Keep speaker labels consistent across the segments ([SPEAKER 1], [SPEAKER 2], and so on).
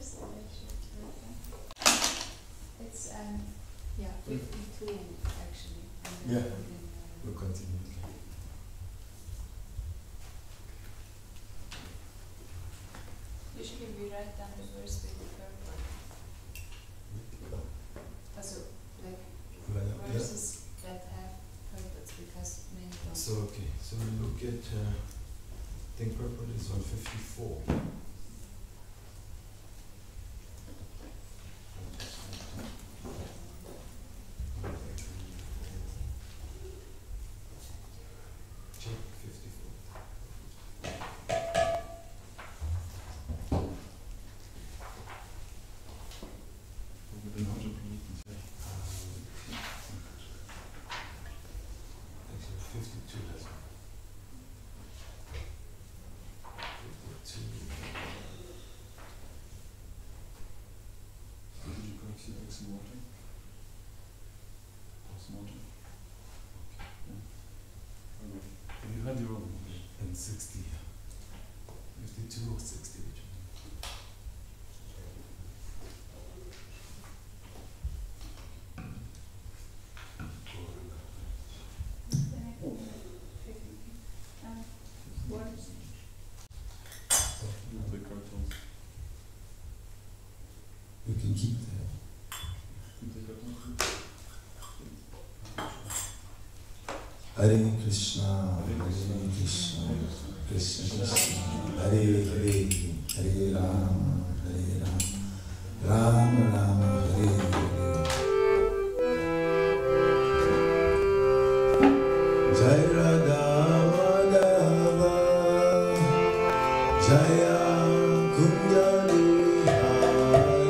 [SPEAKER 1] first actually. It's yeah, 52 actually.
[SPEAKER 2] Yeah, we'll continue.
[SPEAKER 1] Usually we write down the verse with the purport. Also, like verses that have purports, because many don't.
[SPEAKER 2] So okay, so we look at I think purport is on 54. Check 54. Actually 52 has one. 52.
[SPEAKER 3] Did you correct the X and water? Post-mortem. Okay. You had your own.
[SPEAKER 2] And 60. 52 or 60, which one?
[SPEAKER 1] What is
[SPEAKER 3] The cartons.
[SPEAKER 2] You can keep that.
[SPEAKER 3] The cartons.
[SPEAKER 2] Hare Krishna, Hare Krishna, Krishna Krishna, Hare Hare, Hare Rama, Hare Rama, Rama Rama, Hare Hare. Jai Radha Madhava, Jaya Kunjali Hari.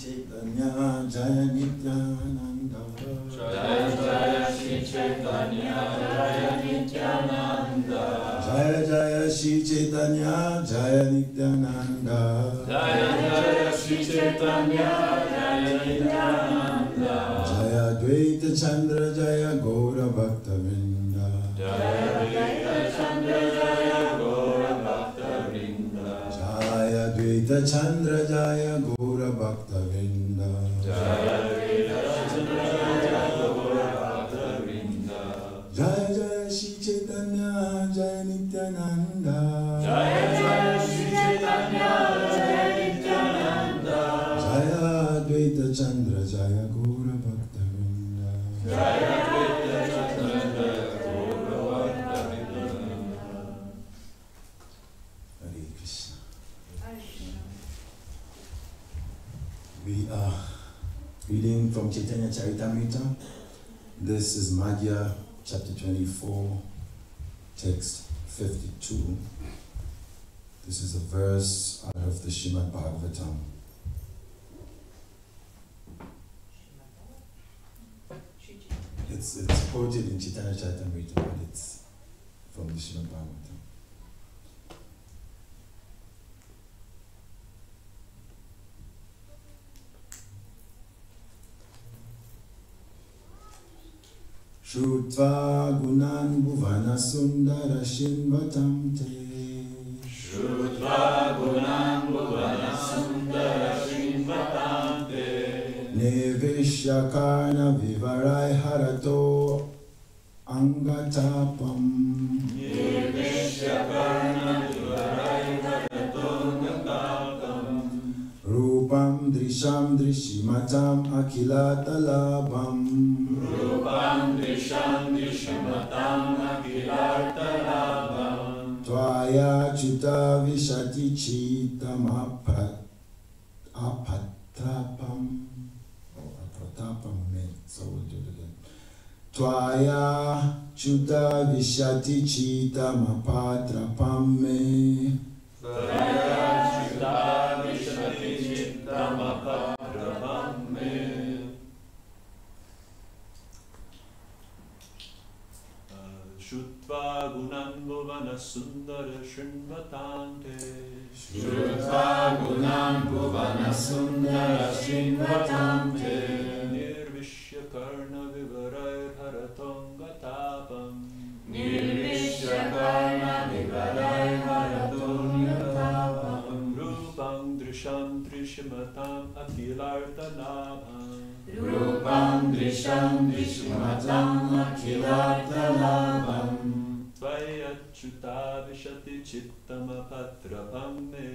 [SPEAKER 4] Chaitanya Jaya Nityananda
[SPEAKER 5] Jaya Jaya Shri Chaitanya Jaya Nityananda
[SPEAKER 4] Jaya Jaya Shri Chaitanya Jaya Nityananda
[SPEAKER 5] Jaya Jaya Shri Chaitanya Jaya Nityananda
[SPEAKER 4] Jaya Dvaita Chandra Jaya Gaura Bhakta Vrinda
[SPEAKER 5] Jaya Dvaita Chandra Jaya Gaura Bhakta Vrinda
[SPEAKER 4] Jaya Dvaita Chandra Jaya Gaura Bhakta Vrinda
[SPEAKER 5] Jaya Dvaita Chandra Jaya Gaura Bhakta Vrinda
[SPEAKER 4] Jaya Jaya Shri Chaitanya Jaya Nityananda
[SPEAKER 5] Jaya Jaya Shri Chaitanya Jaya Nityananda
[SPEAKER 4] Jaya Dvaita Chandra Jaya Gaura Bhakta Vrinda
[SPEAKER 5] Jaya Dvaita Chandra Jaya Gaura Bhakta Vrinda
[SPEAKER 4] Hare Krishna.
[SPEAKER 1] Hare Krishna.
[SPEAKER 4] We are reading from Chaitanya Charitamrita. This is Madhya, chapter 24, text 52. This is a verse out of the Srimad Bhagavatam. It's quoted in Chaitanya Charitamrita, but it's from the Srimad Bhagavatam. Shrutva gunan bhuvana sundara shinvatam te
[SPEAKER 5] Shrutva Gunam Bhuvana Sundara Srinvatam Te
[SPEAKER 4] Nevishya karna vivarai harato angatapam
[SPEAKER 5] Nirvishya Karna Vivarai Haratongatapam
[SPEAKER 4] Rupam drisham drishimatam akilatalabam
[SPEAKER 5] Rupam Drisham Drishimatam Akilartalabam
[SPEAKER 4] Tvaya chuta vishati chitam apatrapam. Oh, apratapam meant, so we'll do it again. Tvaya chuta vishati chitam apatrapam me.
[SPEAKER 5] Tvaya Chita Vishati Chittam Apadrapam Me
[SPEAKER 3] Shutva Gunan Bhuvana Sundara Srinvatam Te
[SPEAKER 5] Shrutva Gunam Bhuvana Sundara Srinvatam Te
[SPEAKER 3] Nirvishya Karna Vivarai Haratongatapam
[SPEAKER 5] Nirvishya Karna Vivarai Haratongatapam
[SPEAKER 3] Rupam Drisham Drishimatam Akilartanabham
[SPEAKER 5] Rupam Drisham Drishimatam Akilartalabam
[SPEAKER 3] Tvaya Chuta Vishati Chittam Apatrapam Me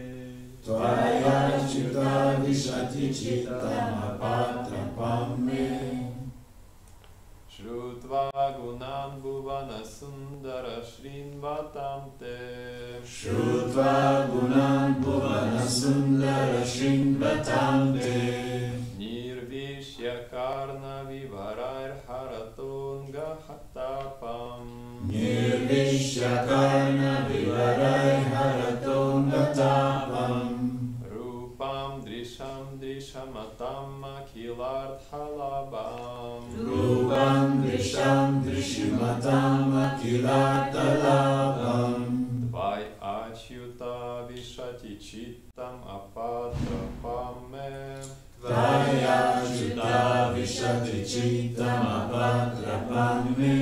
[SPEAKER 4] Tvaya chuta vishati chitam apatrapam me.
[SPEAKER 6] Shrutva Gunan Bhuvana Sundara Srinvatam Te
[SPEAKER 5] Shrutva Gunam Bhuvana Sundara Srinvatam Te
[SPEAKER 6] Nirvishya Karna Vivarai Haratonga Hatapam
[SPEAKER 5] Nirvishya Karna Vivarai Haratongatapam
[SPEAKER 6] Rupam Drisham Drishamatam Akilarthalabam
[SPEAKER 5] Rupam Drisham Drishimatam Akilartalabam
[SPEAKER 6] Vai Achyuta Vishati Chittam Apatrapam Me
[SPEAKER 5] Tvaya Chuta Vishati Chittam Apatrapam Me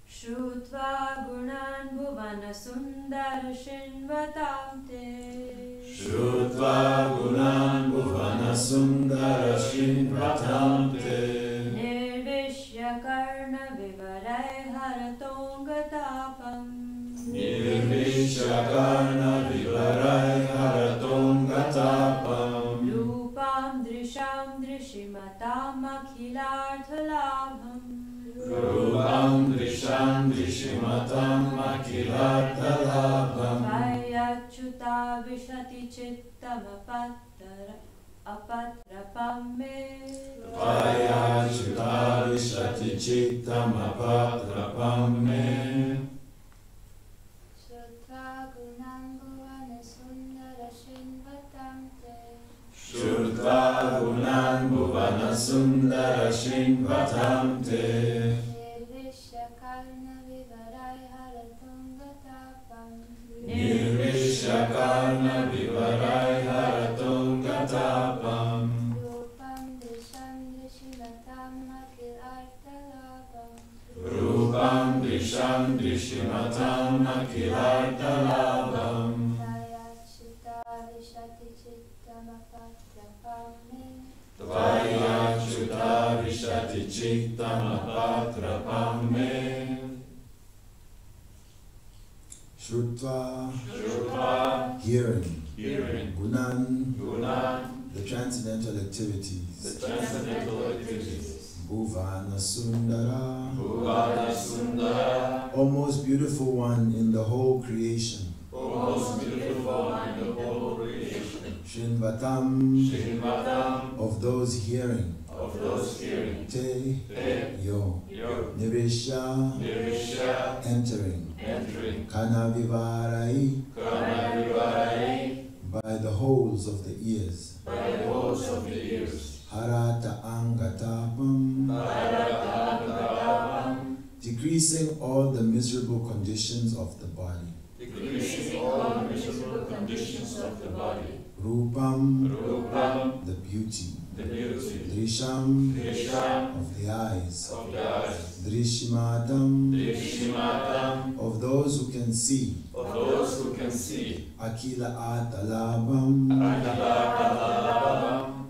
[SPEAKER 7] Shrutva gunan bhuvana sundara shinvatam te
[SPEAKER 5] Shrutva Gunam Bhuvana Sundara Srinvatam Te
[SPEAKER 7] Nirvishya karna vivarai haratongatapam
[SPEAKER 5] Nirvishya Karna Vivarai Haratongatapam
[SPEAKER 7] Rupam drisham drishimatam akhilarthalabham
[SPEAKER 5] Rupam Drisham Drishimatam Akilartalabam
[SPEAKER 7] Vayachyuta vishati chittam apatrapam me
[SPEAKER 5] Tvaya Chuta Vishati Chittam Apatrapam Me
[SPEAKER 1] Shrutva Gunam Bhuvana Sundara
[SPEAKER 4] Shrutva gunan bhuvana sundara shrinvatam te. Nirvishyakarna vivarai haratum gatapam. Rupam drisham drishimatam akilartalabam. Tvaya chuta vishati chittam apatrapam me. Shrutva, hearing. Gunan, the transcendental activities. Bhuvana Sundara, O most beautiful one in the whole creation. Shrinvatam, of those hearing. Te, yo. Nirvishya, entering. Kanavivarai, by the holes of the ears. Harata angatapam, decreasing all the miserable conditions of the body. Rupam, the beauty. Drisham, of the eyes. Drishimatam, of those who can see. Akila atalabam,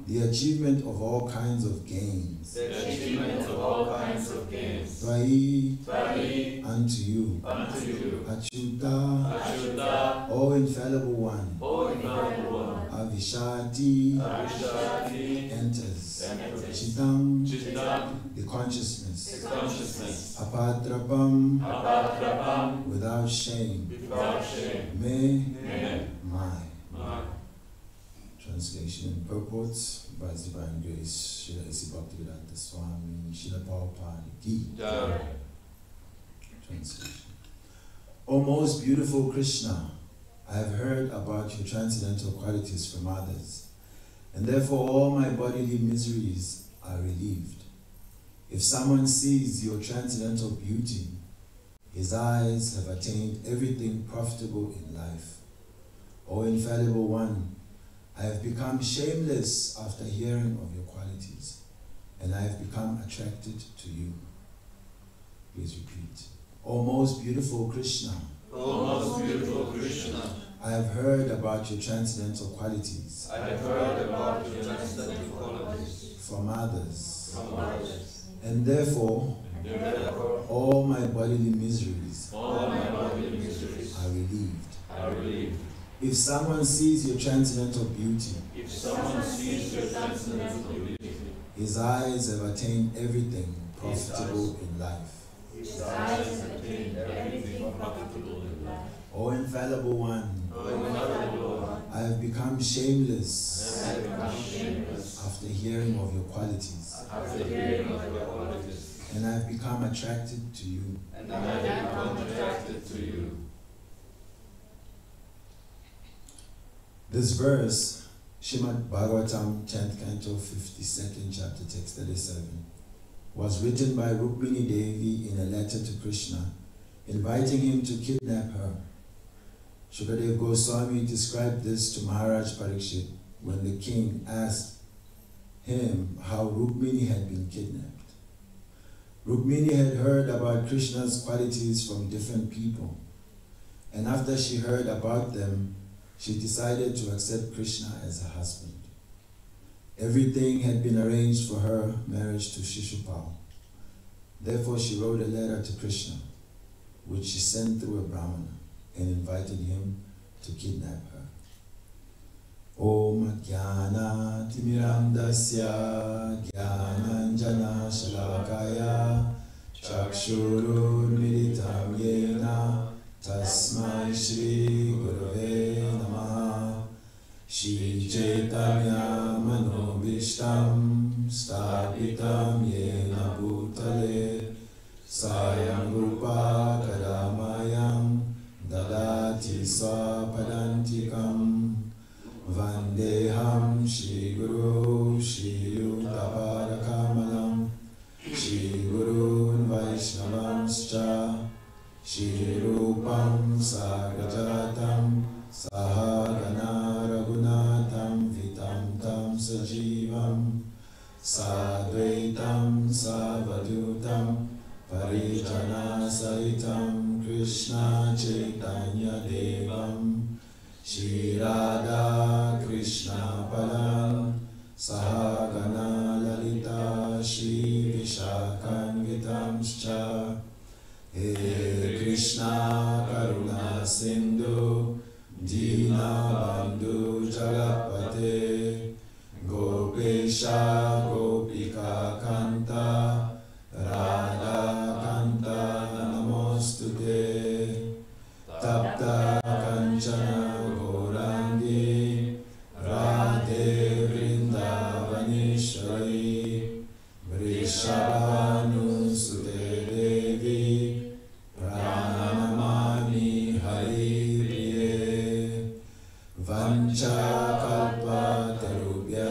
[SPEAKER 4] the achievement of all kinds of gains. Tvai, unto you. Achyuta, O infallible one. Avishati, enters. Chitam, the consciousness. Apatrapam, without shame. Me, my. Translation and purports by His Divine Grace, Srila A.C. Bhaktivedanta Swami, Srila Prabhupada Ki. Translation. O most beautiful Krishna, I have heard about your transcendental qualities from others, and therefore all my bodily miseries are relieved. If someone sees your transcendental beauty, his eyes have attained everything profitable in life. O infallible one, I have become shameless after hearing of your qualities, and I have become attracted to you. Please repeat. O most beautiful Krishna, I have heard about your transcendental qualities. From others. And therefore, all my bodily miseries are relieved. If someone sees your transcendental beauty, his eyes have attained everything profitable in life. O infallible one, I have become shameless after hearing of your qualities. And I have become attracted to you. This verse, Srimad Bhagavatam, 10th Canto, 52nd chapter, text 37, was written by Rukmini Devi in a letter to Krishna, inviting him to kidnap her. Shukadev Goswami described this to Maharaj Parikshit when the king asked him how Rukmini had been kidnapped. Rukmini had heard about Krishna's qualities from different people, and after she heard about them, she decided to accept Krishna as her husband. Everything had been arranged for her marriage to Shishupal. Therefore, she wrote a letter to Krishna, which she sent through a Brahmana, and invited him to kidnap her. Om Jnana Timirandasya Jnananjana Shalakaya Chakshurur Militam Yena Tasmai Shri Gurave Namaha Shri Chaitanya Manobishtam Stapitam Yena Bhutale Sayam Rupa Kadamayam Dadati Swapadantikam Vandeham Shri Guru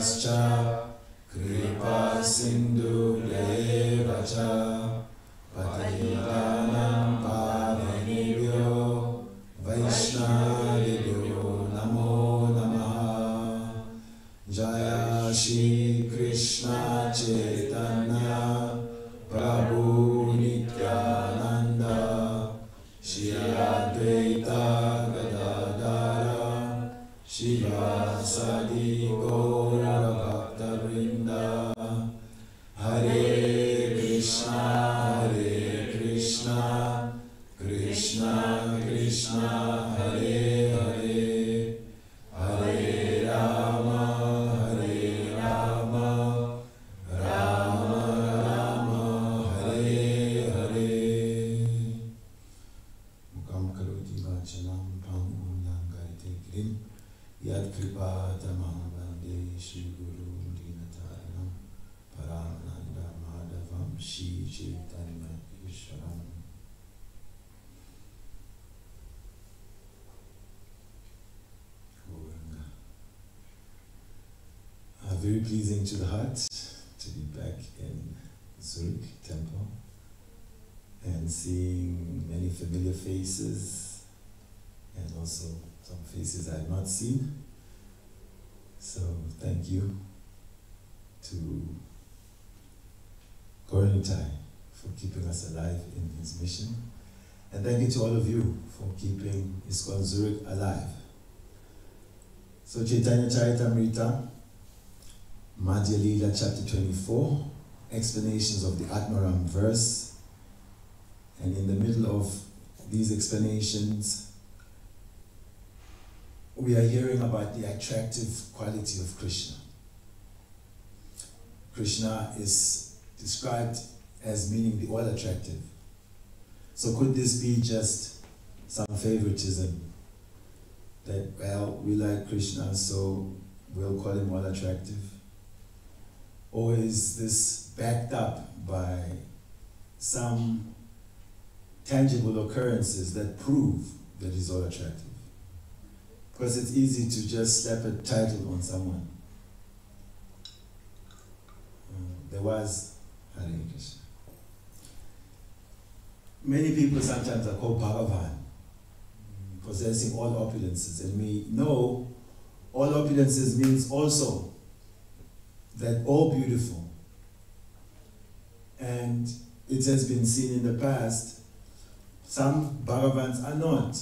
[SPEAKER 4] Vayascha Kripa Sindhu Devacha Patitanam Pavanebhyo Vaishnavibhyo Namo Namaha. Jaya Shri Krishna Chaitanya Prabhu Nityananda Shri Advaita Gadadara Shivasadi Gaura Bhakta-vrinda. Hare Krishna, Krishna Krishna, Hare Hare, Hare Rama, Rama Rama, Hare Hare. Mukam karoti vachanam pamunyam gaite grim yad kripa tamam vande Shri Guru Dinataranam Paramananda Madhavam Shri Chaitanya Ishwaram. Very pleasing to the heart to be back in Zurich Temple and seeing many familiar faces and also some faces I have not seen. So thank you to Korentai for keeping us alive in his mission. And thank you to all of you for keeping ISKCON Zurich alive. So Chaitanya Charitamrita, Madhya Lila chapter 24, explanations of the Atmaram verse. And in the middle of these explanations, we are hearing about the attractive quality of Krishna. Krishna is described as meaning the all-attractive. So could this be just some favoritism? That, well, we like Krishna, so we'll call him all-attractive? Or is this backed up by some tangible occurrences that prove that he's all attractive? Because it's easy to just slap a title on someone. There was Hare Krishna. Many people sometimes are called Bhagavan, possessing all opulences, and we know all opulences means also that all beautiful. And it has been seen in the past, some Bhagavans are not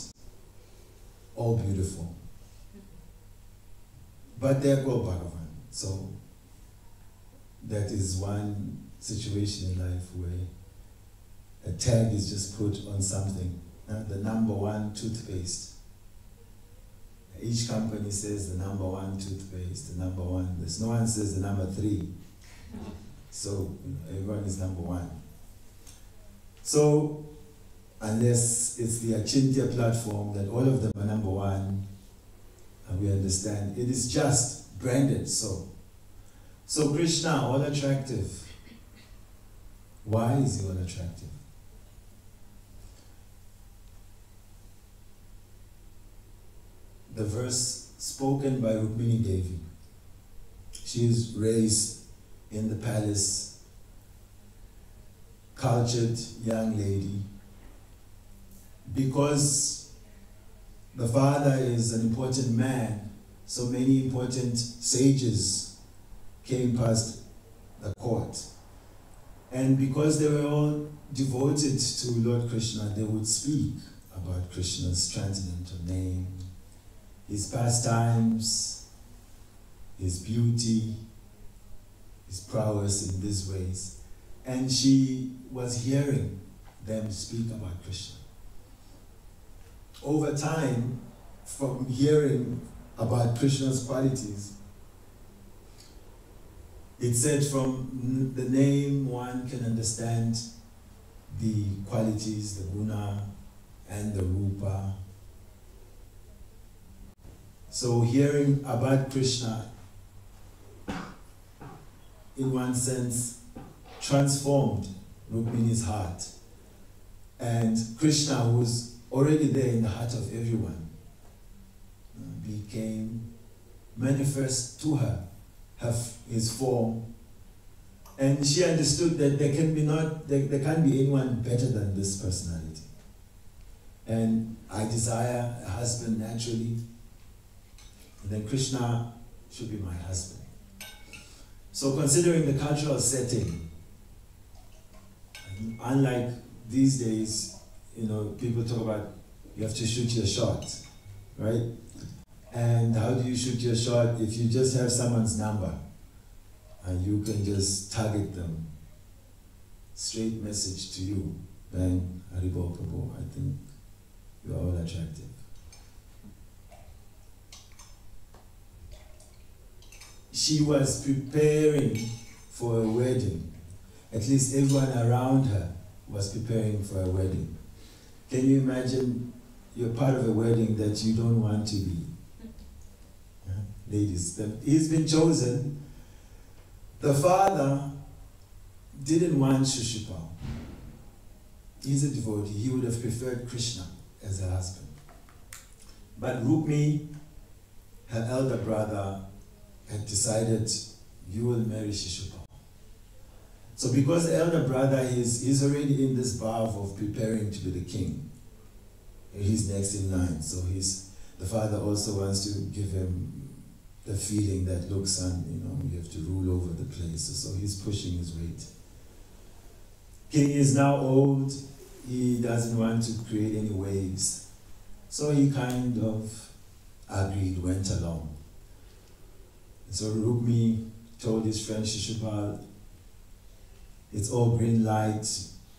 [SPEAKER 4] all beautiful, but they are called Bhagavan. So that is one situation in life where a tag is just put on something. The #1 toothpaste. Each company says the #1 toothpaste, the #1. There's no one says the #3. So everyone is #1. So unless it's the Achintya platform that all of them are #1, and we understand it is just branded so. So Krishna, all attractive. Why is he all attractive? The verse spoken by Rukmini Devi. She is raised in the palace, cultured young lady. Because the father is an important man, so many important sages came past the court. And because they were all devoted to Lord Krishna, they would speak about Krishna's transcendental name, his pastimes, his beauty, his prowess in these ways. And she was hearing them speak about Krishna. Over time, from hearing about Krishna's qualities, it said from the name one can understand the qualities, the guna and the rupa. So hearing about Krishna, in one sense, transformed Rukmini's heart. And Krishna, who was already there in the heart of everyone, became manifest to her his form. And she understood that there can't be anyone better than this personality. And I desire a husband naturally, and then Krishna should be my husband. So considering the cultural setting, unlike these days, people talk about you have to shoot your shot, right? And how do you shoot your shot? If you just have someone's number and you can just target them, straight message to you, bang, haribo, prabhu, I think you are all attractive. She was preparing for a wedding. At least everyone around her was preparing for a wedding. Can you imagine you're part of a wedding that you don't want to be? Yeah? Ladies, he's been chosen. The father didn't want Shishupal. He's a devotee. He would have preferred Krishna as a husband. But Rukmi, her elder brother, had decided, you will marry Shishupal. So because the elder brother he's already in this bhav of preparing to be the king. He's next in line. So the father also wants to give him the feeling that, look son, you have to rule over the place. So he's pushing his weight. King is now old. He doesn't want to create any waves. So he kind of agreed, went along. So Rukmi told his friend Shishupal, it's all green light.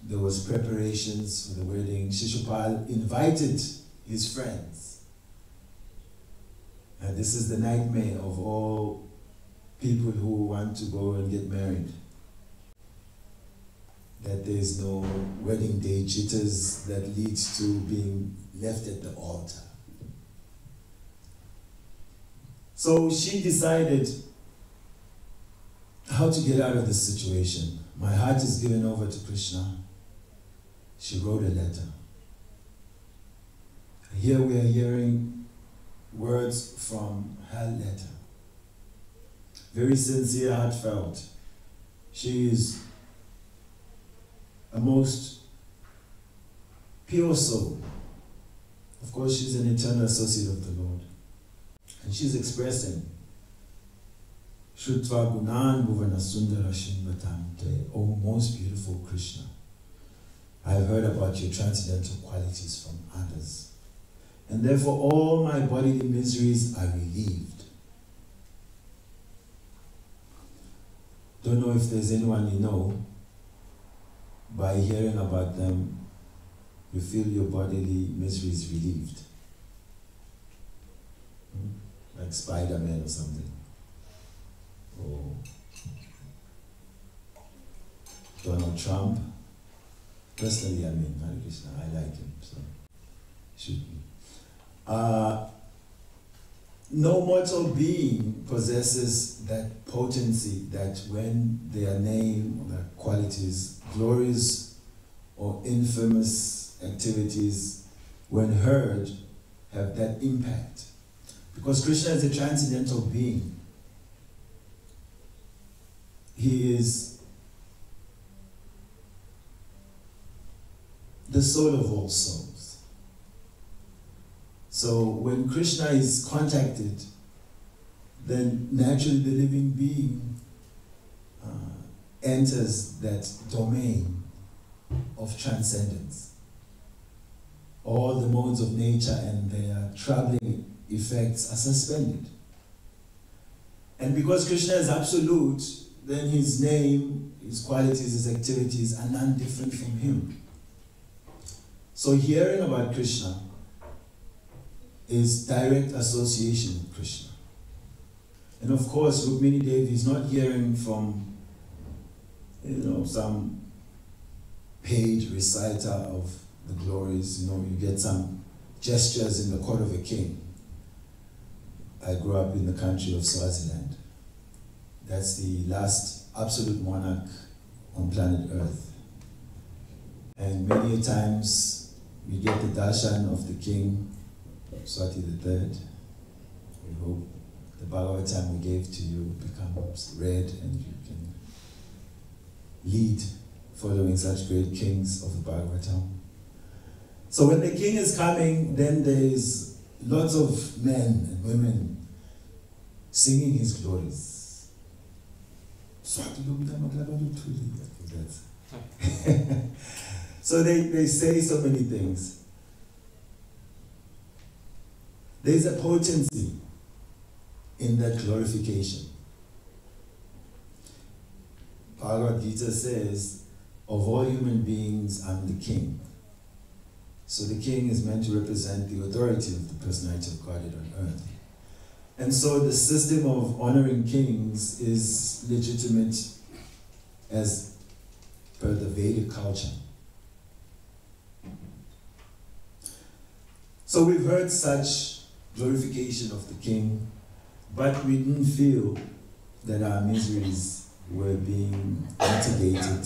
[SPEAKER 4] There was preparations for the wedding. Shishupal invited his friends. And this is the nightmare of all people who want to go and get married. That there is no wedding day jitters that leads to being left at the altar. So she decided how to get out of this situation. My heart is given over to Krishna. She wrote a letter. Here we are hearing words from her letter. Very sincere, heartfelt. She is a most pure soul. Of course, she's an eternal associate of the Lord. And she's expressing, Shrutva Gunan Bhuvana Sundara Shinvatamte, O most beautiful Krishna, I have heard about your transcendental qualities from others, and therefore all my bodily miseries are relieved. Don't know if there's anyone you know, by hearing about them, you feel your bodily miseries relieved. Like Spider-Man or something. Or Donald Trump. Personally, Hare Krishna, I like him, so should be. No mortal being possesses that potency that when their name or their qualities, glorious or infamous activities, when heard, have that impact. Because Krishna is a transcendental being. He is the soul of all souls. So when Krishna is contacted, then naturally the living being enters that domain of transcendence. All the modes of nature and their troubling effects are suspended. And because Krishna is absolute, then his name, his qualities, his activities are none different from him. So hearing about Krishna is direct association with Krishna. And of course, Rukmini Devi is not hearing from, some paid reciter of the glories. You get some gestures in the court of a king. I grew up in the country of Swaziland. That's the last absolute monarch on planet Earth. And many times we get the darshan of the king, Swati III, we hope. the Bhagavatam we gave to you becomes read and you can lead following such great kings of the Bhagavatam. So when the king is coming, then there is lots of men and women singing his glories. So they say so many things. There's a potency in that glorification. Bhagavad Gita says, of all human beings, I'm the king. So the king is meant to represent the authority of the personality of Godhead on earth. And so the system of honoring kings is legitimate as per the Vedic culture. So we've heard such glorification of the king, but we didn't feel that our miseries were being mitigated.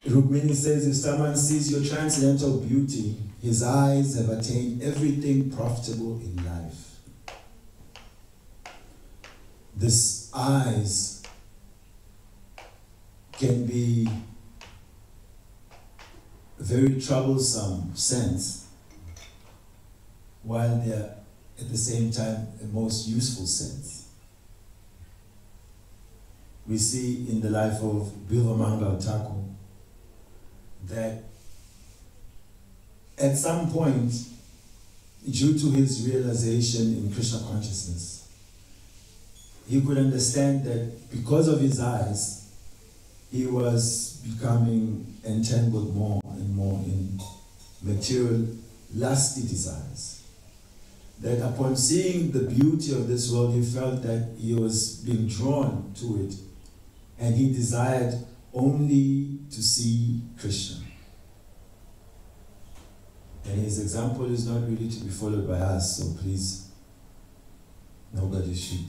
[SPEAKER 4] Rukmini says, if someone sees your transcendental beauty, his eyes have attained everything profitable in life. This eyes can be a very troublesome sense, while they're at the same time a most useful sense. We see in the life of Bilvamangal Thakur that at some point, due to his realization in Krishna consciousness, he could understand that because of his eyes, he was becoming entangled more and more in material, lusty desires. That upon seeing the beauty of this world, he felt that he was being drawn to it, and he desired only to see Krishna. And his example is not really to be followed by us, so please, nobody should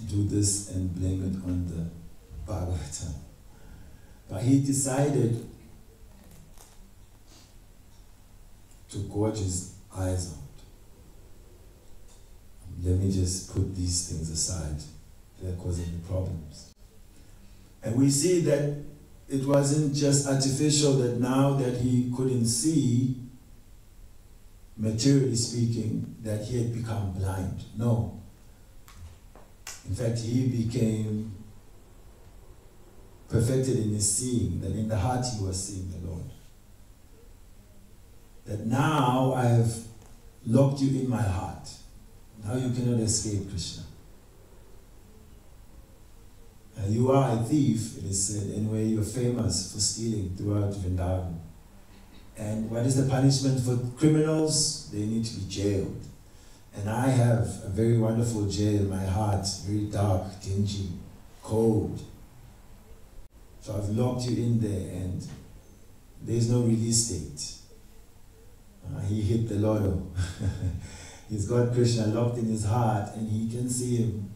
[SPEAKER 4] do this and blame it on the Bhagavatam. But he decided to gorge his eyes out. Let me just put these things aside. They're causing me problems. And we see that it wasn't just artificial that now that he couldn't see, materially speaking, that he had become blind. No. In fact, he became perfected in his seeing, that in the heart he was seeing the Lord. That now I have locked you in my heart. Now you cannot escape Krishna. You are a thief, it is said, and where you are famous for stealing throughout Vrindavan. And what is the punishment for criminals? They need to be jailed. And I have a very wonderful jail, my heart, very dark, dingy, cold. So I've locked you in there and there's no release date. He hit the lotto. He's got Krishna locked in his heart and he can see him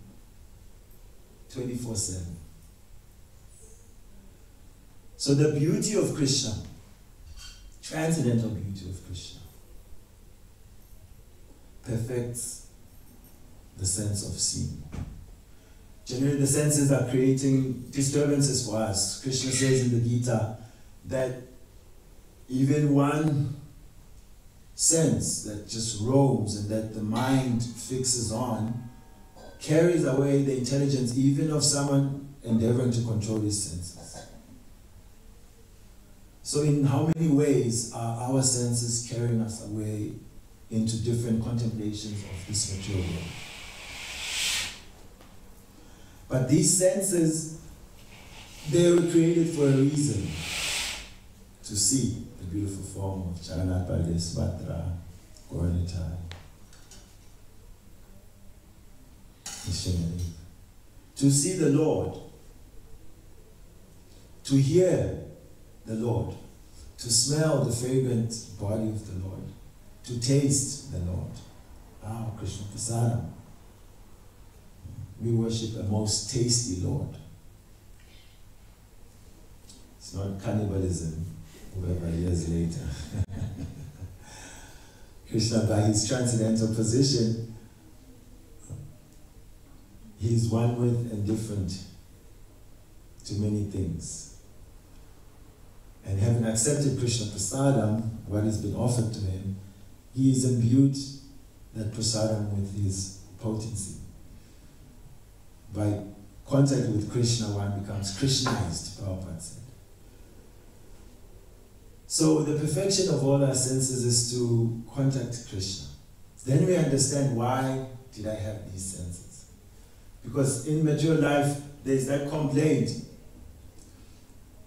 [SPEAKER 4] 24/7. So the beauty of Krishna, transcendental beauty of Krishna, perfects the sense of seeing. Generally, the senses are creating disturbances for us. Krishna says in the Gita that even one sense that just roams and that the mind fixes on carries away the intelligence even of someone endeavoring to control his senses. So in how many ways are our senses carrying us away into different contemplations of this material world? But these senses, they were created for a reason. To see the beautiful form of Jagannath Baladev, Subhadra, Gauranitai, Missionary. To see the Lord, to hear the Lord, to smell the fragrant body of the Lord, to taste the Lord. Krishna Prasadam. We worship a most tasty Lord. It's not cannibalism, whoever years later. Krishna, by his transcendental position, he is one with and different to many things. And having accepted Krishna Prasadam, what has been offered to him, he is imbued that Prasadam with his potency. By contact with Krishna, one becomes Krishnized, Prabhupada said. So the perfection of all our senses is to contact Krishna. Then we understand, why did I have these senses? Because in mature life, there's that complaint.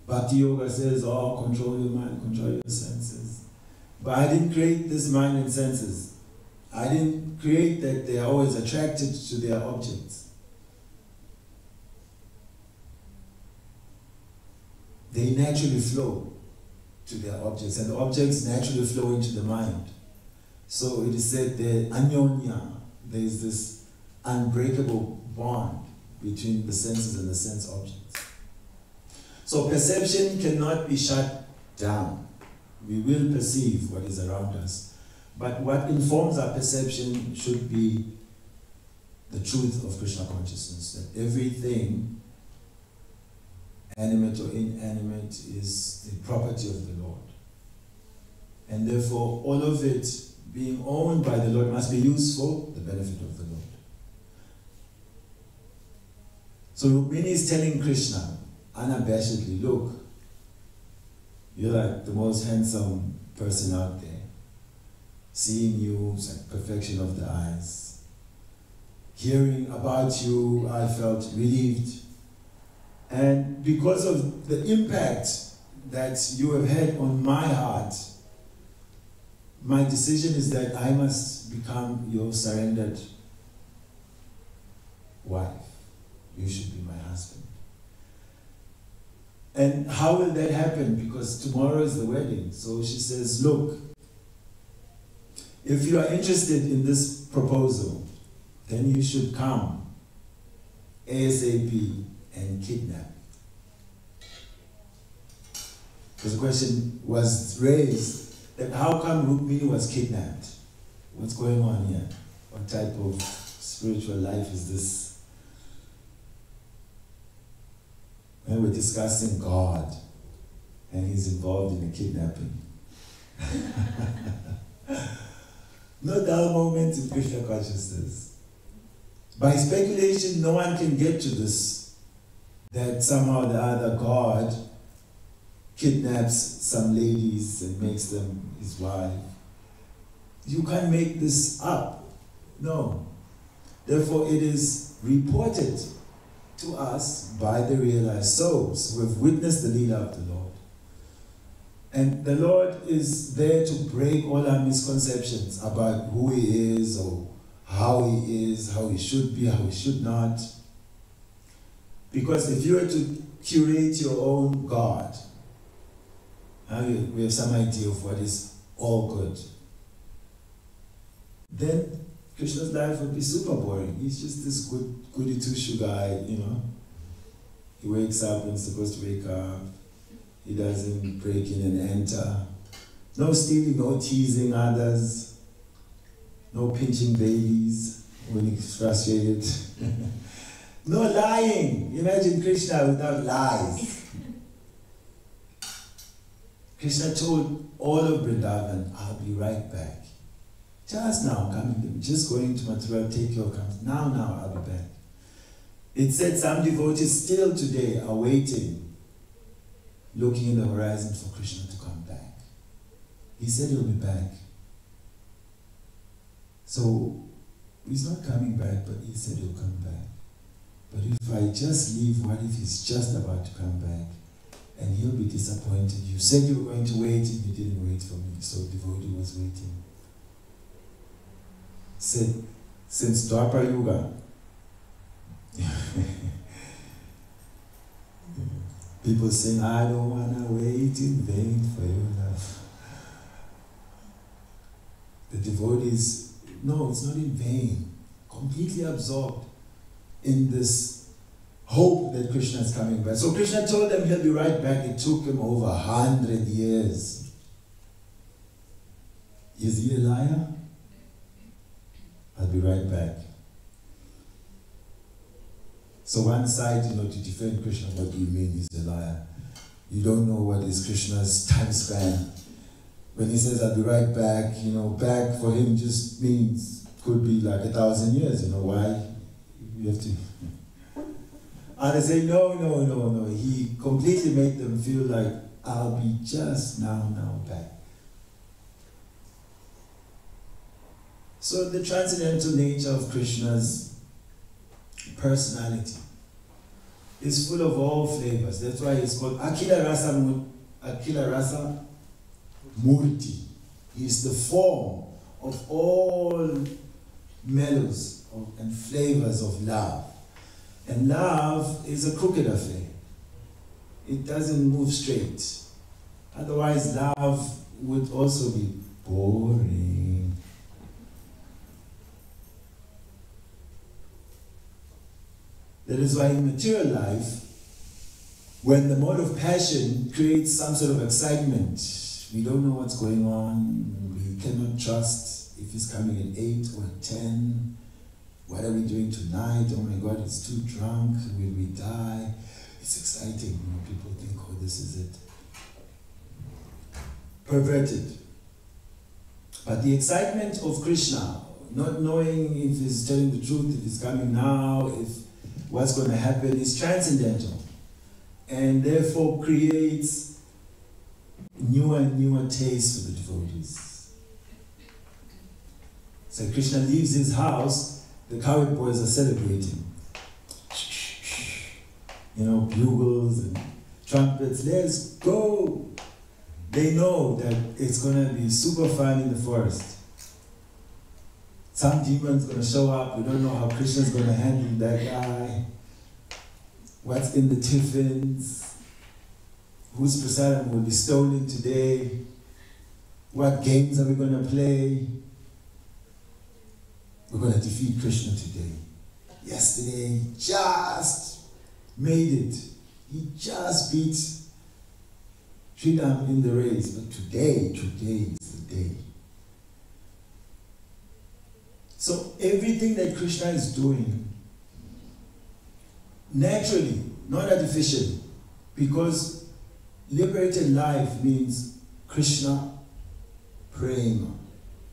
[SPEAKER 4] Bhakti Yoga says, oh, control your mind, control your senses. But I didn't create this mind and senses. I didn't create that they are always attracted to their objects. They naturally flow to their objects, and the objects naturally flow into the mind. So it is said that anyonya, there is this unbreakable bond between the senses and the sense objects. So perception cannot be shut down. We will perceive what is around us, but what informs our perception should be the truth of Krishna consciousness, that everything, animate or inanimate, is the property of the Lord. And therefore, all of it being owned by the Lord must be used for the benefit of the Lord. So Rukmini is telling Krishna, unabashedly, look, you're like the most handsome person out there. Seeing you is like perfection of the eyes. Hearing about you, I felt relieved. And because of the impact that you have had on my heart, my decision is that I must become your surrendered wife. You should be my husband. And how will that happen? Because tomorrow is the wedding. So she says, look, if you are interested in this proposal, then you should come ASAP and kidnap. Because the question was raised that how come Rukmini was kidnapped? What's going on here? What type of spiritual life is this? And we're discussing God, and he's involved in the kidnapping. No dull moments in Krishna consciousness. By speculation, no one can get to this, that somehow the other God kidnaps some ladies and makes them his wife. You can't make this up. No. Therefore, it is reported to us by the realized souls who have witnessed the Leela of the Lord. And the Lord is there to break all our misconceptions about who he is, or how he is, how he should be, how he should not. Because if you were to curate your own God, we have some idea of what is all good, then Krishna's life would be super boring. He's just this goody two-shoe guy, you know. He wakes up when he's supposed to wake up. He doesn't break in and enter. No stealing, no teasing others. No pinching babies when he's frustrated. No lying. Imagine Krishna without lies. Krishna told all of Vrindavan, I'll be right back. Just now, coming, just going to Mathura, take your account. Now, I'll be back. It said some devotees still today are waiting, looking in the horizon for Krishna to come back. He said he'll be back. So, he's not coming back, but he said he'll come back. But if I just leave, what if he's just about to come back? And he'll be disappointed. You said you were going to wait, and you didn't wait for me. So the devotee was waiting. Said, since Dwapara Yuga, people saying, I don't want to wait in vain for your love. The devotees, no, it's not in vain. Completely absorbed in this hope that Krishna is coming back. So Krishna told them he'll be right back. It took him over 100 years. Is he a liar? I'll be right back. So one side, to defend Krishna, what do you mean he's a liar? You don't know what is Krishna's time span. When he says, I'll be right back, back for him just means, could be like 1,000 years, why? You have to... And they say, no. He completely made them feel like, I'll be just now back. So the transcendental nature of Krishna's personality is full of all flavors. That's why it's called Akila Rasa Murti. It's the form of all mellows and flavors of love. And love is a crooked affair. It doesn't move straight. Otherwise, love would also be boring. That is why in material life, when the mode of passion creates some sort of excitement, we don't know what's going on, we cannot trust if he's coming at 8 or at 10, what are we doing tonight? Oh my God, it's too drunk, will we die? It's exciting, people think, oh, this is it. Perverted. But the excitement of Krishna, not knowing if he's telling the truth, if he's coming now, if what's going to happen, is transcendental. And therefore creates newer and newer tastes for the devotees. So Krishna leaves his house, the cowherd boys are celebrating. Bugles and trumpets, let's go. They know that it's going to be super fun in the forest. Some demon's going to show up, we don't know how Krishna's going to handle that guy. What's in the tiffins? Whose prasadam will be stolen today? What games are we going to play? We're going to defeat Krishna today. Yesterday, just made it. He just beat Sridham in the race. But today is the day. So everything that Krishna is doing, naturally, not artificially, because liberated life means Krishna prema.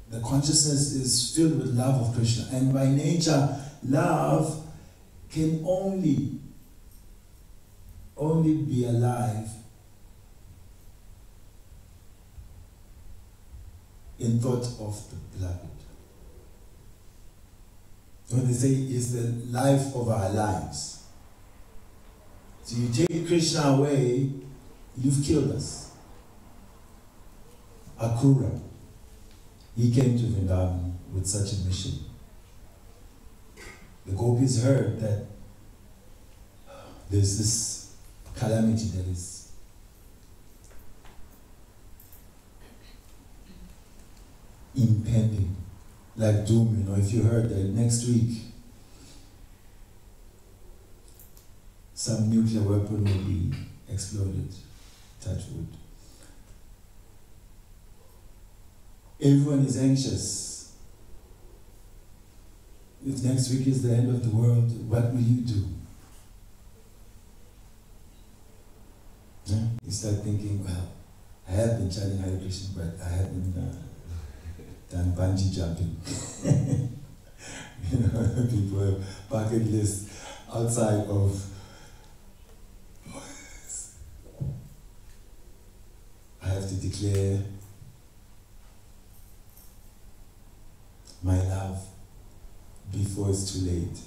[SPEAKER 4] The consciousness is filled with love of Krishna. And by nature, love can only be alive in thought of the beloved. When they say is the life of our lives. So you take Krishna away, you've killed us. Akrura, he came to Vrindavan with such a mission. The gopis heard that there's this calamity that is impending, like doom. If you heard that next week some nuclear weapon will be exploded, touch wood. Everyone is anxious. If next week is the end of the world, what will you do? You start thinking, well, I have been chanting Hare Krishna, but I haven't done bungee jumping. People have bucket lists outside of. I have to declare my love before it's too late.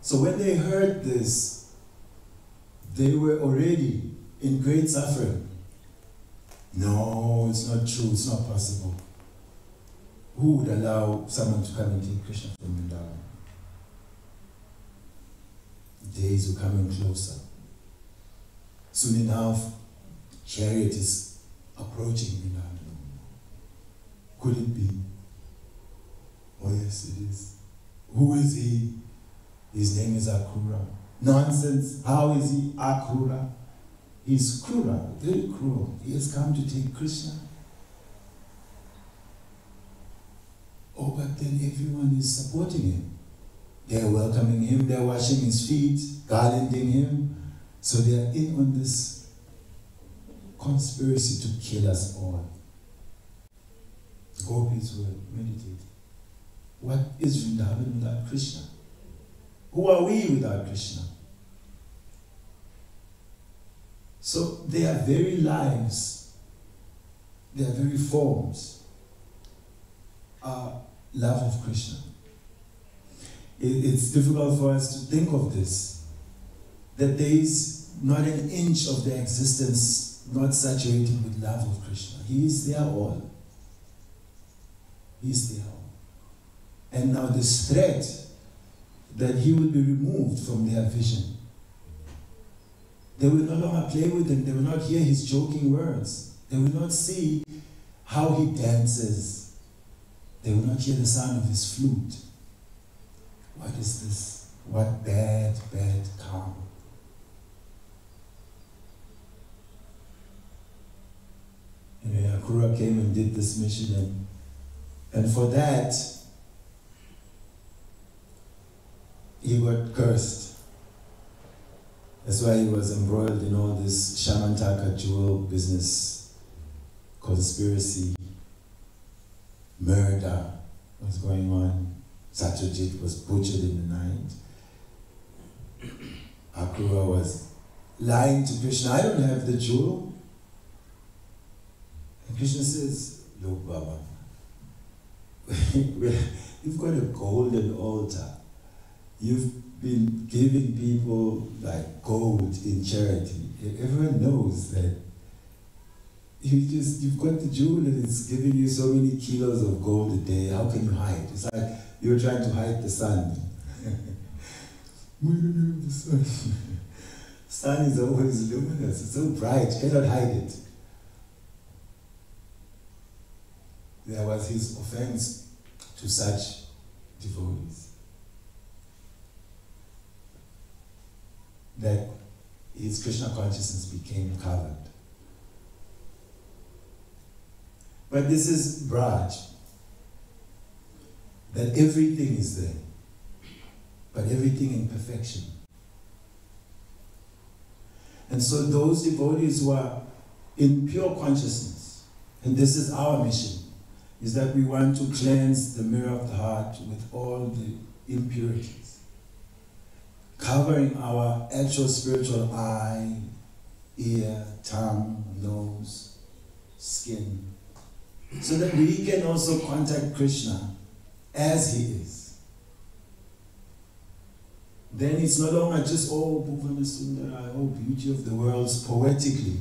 [SPEAKER 4] So when they heard this, they were already in great suffering. No, it's not true, it's not possible. Who would allow someone to come and take Krishna from Vrindavan? Days were coming closer. Soon enough, chariot is approaching Vrindavan. Could it be? Oh yes, it is. Who is he? His name is Akrura. Nonsense. How is he Akrura? He's Krura, very cruel. He has come to take Krishna. but then everyone is supporting him. They're welcoming him, they're washing his feet, garlanding him. So they're in on this conspiracy to kill us all. Gopis were meditating. What is Vrindavan without Krishna? Who are we without Krishna? So their very lives, their very forms are love of Krishna. It's difficult for us to think of this, that there is not an inch of their existence not saturated with love of Krishna. He is their all. He is their all. And now this threat that he will be removed from their vision. They will no longer play with him. They will not hear his joking words. They will not see how he dances. They will not hear the sound of his flute. What is this? What bad, bad karma. And Akura came and did this mission, and for that, he got cursed. That's why he was embroiled in all this Shamantaka jewel business, conspiracy, murder was going on. Satyajit was butchered in the night. Akrura was lying to Krishna, I don't have the jewel. And Krishna says, look, Baba, you've got a golden altar. You've been giving people like gold in charity. Everyone knows that you've got the jewel and it's giving you so many kilos of gold a day. How can you hide? It's like you're trying to hide the sun. We don't have the sun. Sun is always luminous. It's so bright. You cannot hide it. There was his offense to such devotees, that his Krishna consciousness became covered. But this is Braj, that everything is there, but everything in perfection. And so those devotees who are in pure consciousness, and this is our mission, is that we want to cleanse the mirror of the heart with all the impurities, covering our actual spiritual eye, ear, tongue, nose, skin, so that we can also contact Krishna as he is. Then it's no longer just, oh, Bhuvana Sundara, oh, beauty of the worlds poetically,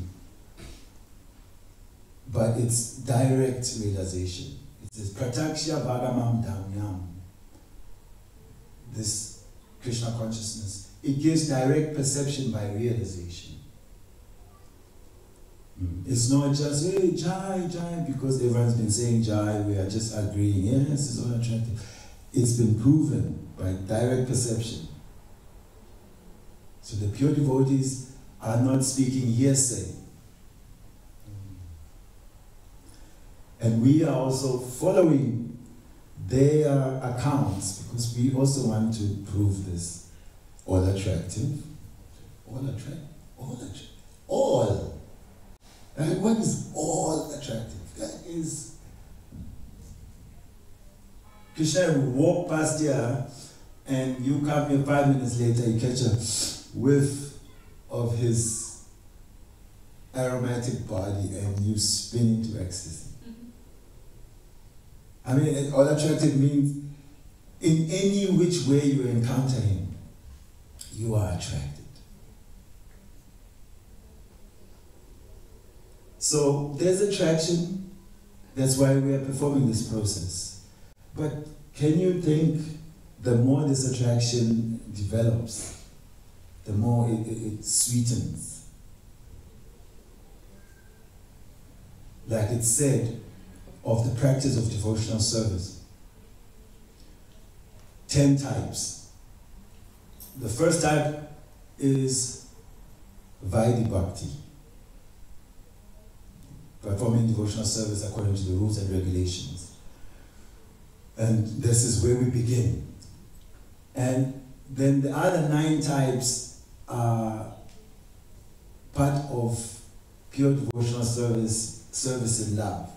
[SPEAKER 4] but it's direct realization. It's this Prataksha Bhagamam Dhamyam, this Krishna consciousness. It gives direct perception by realization. It's not just, hey, Jai, Jai, because everyone's been saying Jai, we are just agreeing, yes, it's all attractive. It's been proven by direct perception. So the pure devotees are not speaking hearsay. And we are also following their accounts, because we also want to prove this. All attractive, all attractive, all attractive, all. And what is all attractive? That is, Krishna will walk past here and you come here 5 minutes later, you catch a whiff of his aromatic body and you spin into ecstasy. I mean, all attractive means in any which way you encounter him, you are attracted. So there's attraction, that's why we are performing this process. But can you think the more this attraction develops, the more it sweetens? Like it's said of the practice of devotional service, 10 types. The first type is Vaidhi Bhakti, performing devotional service according to the rules and regulations. And this is where we begin. And then the other 9 types are part of pure devotional service and love.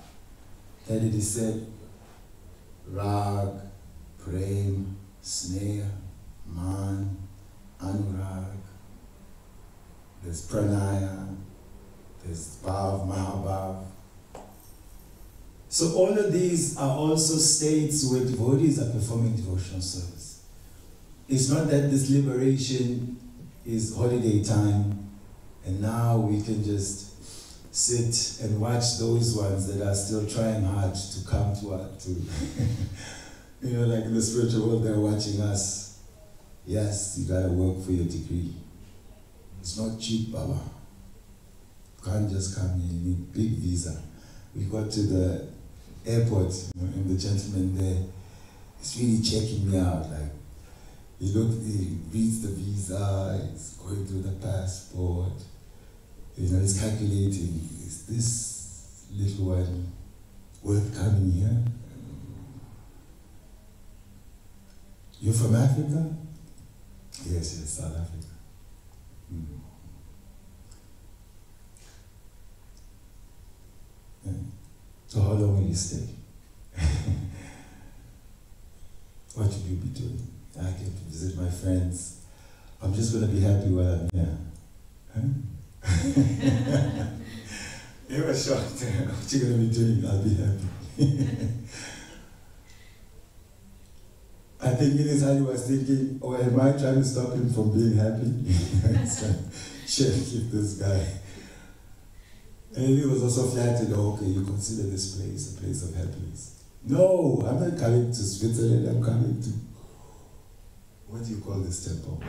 [SPEAKER 4] That it is said, rag, prem, sneh, man, anurag, there's pranaya, there's bhav, mahabhav. So all of these are also states where devotees are performing devotional service. It's not that this liberation is holiday time and now we can just sit and watch those ones that are still trying hard to come to like in the spiritual world, they're watching us. Yes, you gotta work for your degree. It's not cheap, Baba. You can't just come here, you need big visa. We got to the airport, and the gentleman there is really checking me out. Like, he reads the visa, he's going through the passport. He's calculating, is this little one worth coming here? You're from Africa? Yes, South Africa. Yeah. So how long will you stay? What will you be doing? I get to visit my friends. I'm just going to be happy while I'm here. Huh? You were shocked. What you going to be doing? I'll be happy. I think in his heart he was thinking, oh, am I trying to stop him from being happy? Keep this guy. And he was also flattered, oh, okay, you consider this place a place of happiness. No, I'm not coming to Switzerland, I'm coming to, what do you call this temple?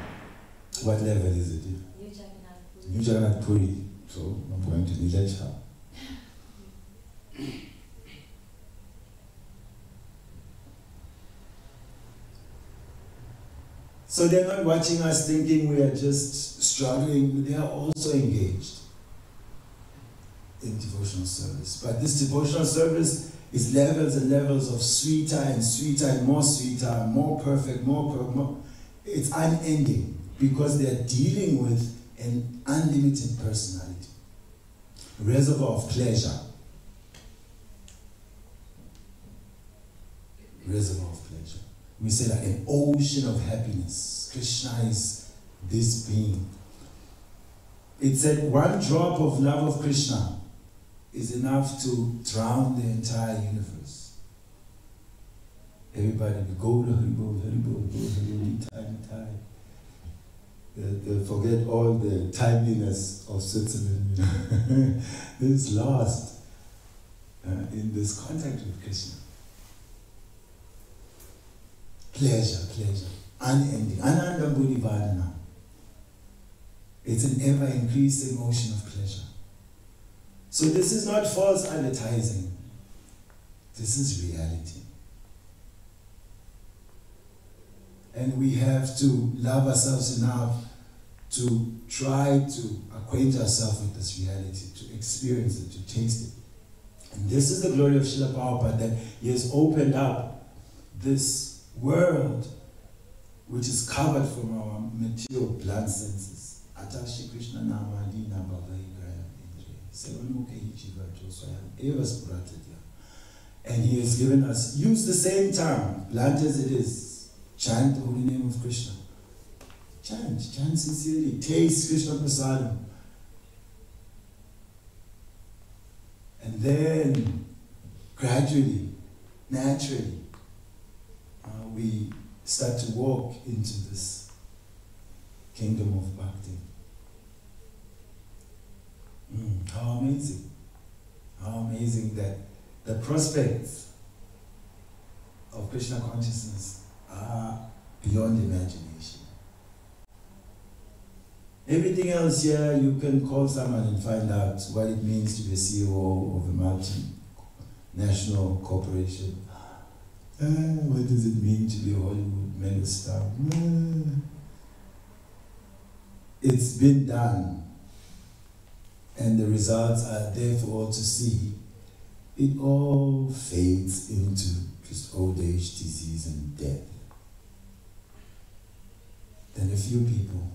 [SPEAKER 4] What level is it? New Jagannath Puri. So I'm going to Nilecha. So they're not watching us thinking we are just struggling, they are also engaged in devotional service. But this devotional service is levels and levels of sweeter and sweeter and more perfect, more. It's unending because they're dealing with an unlimited personality, a reservoir of pleasure. Reservoir of pleasure. We say like an ocean of happiness. Krishna is this being. It said one drop of love of Krishna is enough to drown the entire universe. Everybody go to Haribol, time. They forget all the timeliness of Switzerland. This is lost in this contact with Krishna. Pleasure, unending, ananda buddhivadana. It's an ever-increasing ocean of pleasure. So this is not false advertising. This is reality. And we have to love ourselves enough to try to acquaint ourselves with this reality, to experience it, to taste it. And this is the glory of Srila Prabhupada, that he has opened up this world which is covered from our material blunt senses. Atashi Krishna Nama Dina Bhavaigraya and he has given us, use the same term, blunt as it is, chant the holy name of Krishna. Chant sincerely, taste Krishna Prasadam. And then, gradually, naturally, we start to walk into this kingdom of bhakti. How amazing. How amazing that the prospects of Krishna consciousness are beyond imagination. Everything else here, you can call someone and find out what it means to be a CEO of a multinational corporation. What does it mean to be a Hollywood megastar? It's been done, and the results are there for all to see. it all fades into just old age, disease, and death. Then a few people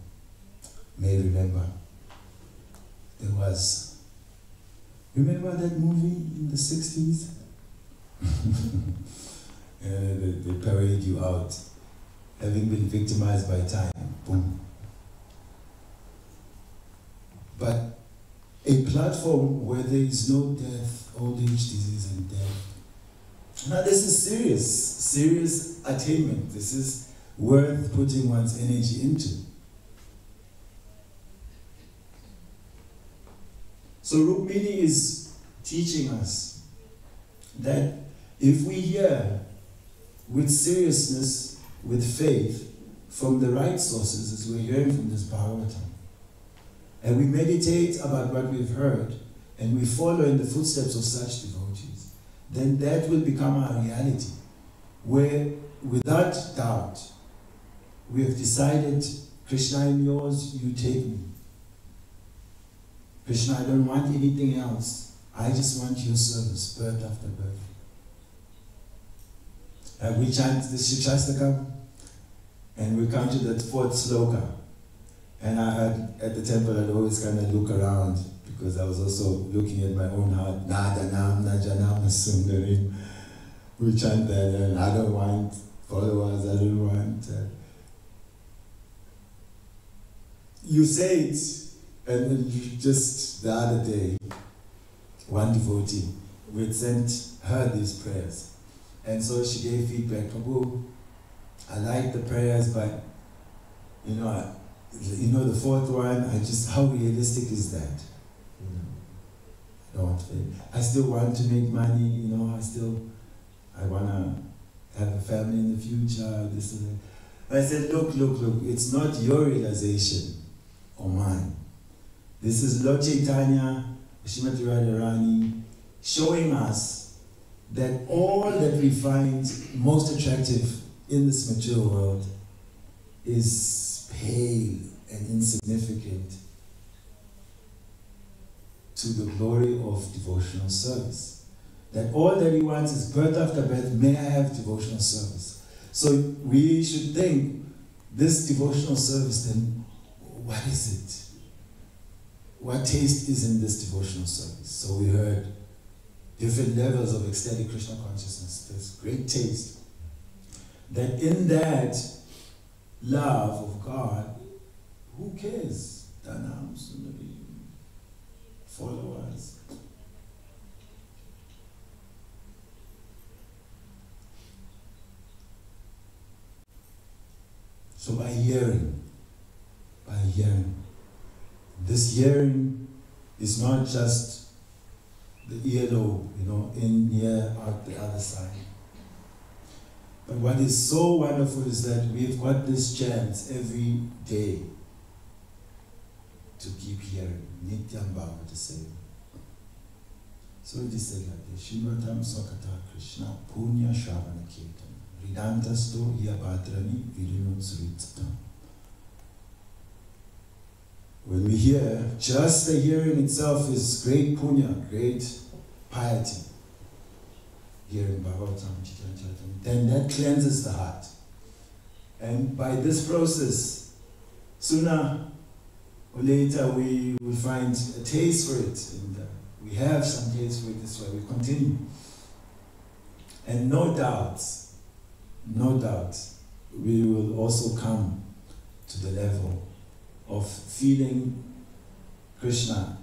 [SPEAKER 4] may remember remember that movie in the 60s? They parade you out, having been victimized by time. Boom. But a platform where there is no death, old age, disease, and death. Now this is serious attainment. This is worth putting one's energy into. So Rukmini is teaching us that if we hear with seriousness, with faith, from the right sources, as we're hearing from this Bhagavatam, and we meditate about what we've heard, and we follow in the footsteps of such devotees, then that will become our reality, where without doubt, we have decided, Krishna, I'm yours, you take me. Krishna, I don't want anything else. I just want your service, birth after birth. We chant the Shikshastakam, and we come to that fourth sloka. And at the temple, I'd always kind of look around, because I was also looking at my own heart. Nadanam Najanam Sundarim. We chant that, and I don't want followers, I don't want... You say it, and then you just, the other day, one devotee, we had sent her these prayers. And so she gave feedback, Prabhu, I like the prayers, but, the fourth one, how realistic is that? I don't want faith. I still want to make money, I want to have a family in the future, this and that. I said, look, it's not your realization or mine. This is Lord Chaitanya, Srimati Radharani, showing us that all that we find most attractive in this material world is pale and insignificant to the glory of devotional service. That all that he wants is birth after birth, may I have devotional service. So we should think, this devotional service, then what is it? What taste is in this devotional service? So we heard different levels of ecstatic Krishna consciousness. There's great taste. That in that love of God, who cares? Dhanam, Sundari, followers. So by hearing, this hearing is not just the earlobe, in here, out the other side. But what is so wonderful is that we've got this chance every day to keep hearing. Nityam Bhagavata Seva. So it is said like this, Shrivatam Sakata Krishna Punya Shravana Kirtan Ridantasto Yabadrani Virinutsuritsatam. When we hear, just the hearing itself is great punya, great piety. Hearing Bhagavatam, then that cleanses the heart. And by this process, sooner or later we will find a taste for it. And we have some taste for it, that's why we continue. And no doubt, we will also come to the level of feeling Krishna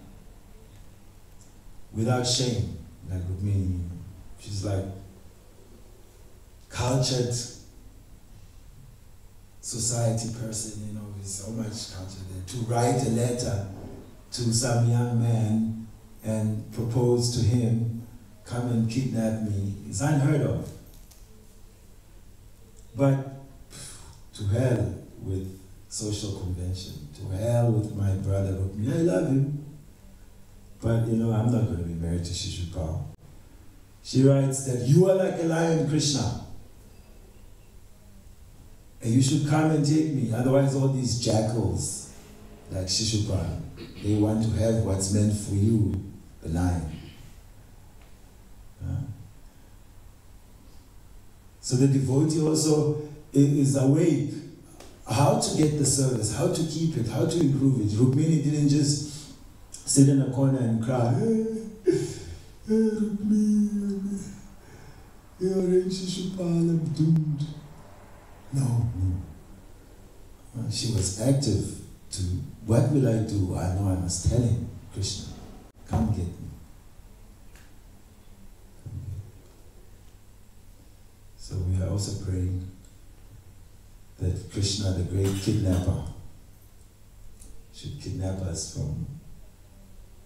[SPEAKER 4] without shame, like Rukmini. She's like cultured society person, with so much culture there. To write a letter to some young man and propose to him, come and kidnap me, is unheard of. But to hell with social convention, to hell with my brother Rukmini. I love him, but I'm not going to be married to Shishupal. She writes that you are like a lion, Krishna, and you should come and take me. Otherwise, all these jackals, like Shishupal, they want to have what's meant for you, the lion. So the devotee also is awake. How to get the service, how to keep it, how to improve it. Rukmini didn't just sit in a corner and cry. Rukmini, I'm doomed. No. She was active to, what will I do? I know I must tell him, Krishna, come get me. So we are also praying that Krishna, the great kidnapper, should kidnap us from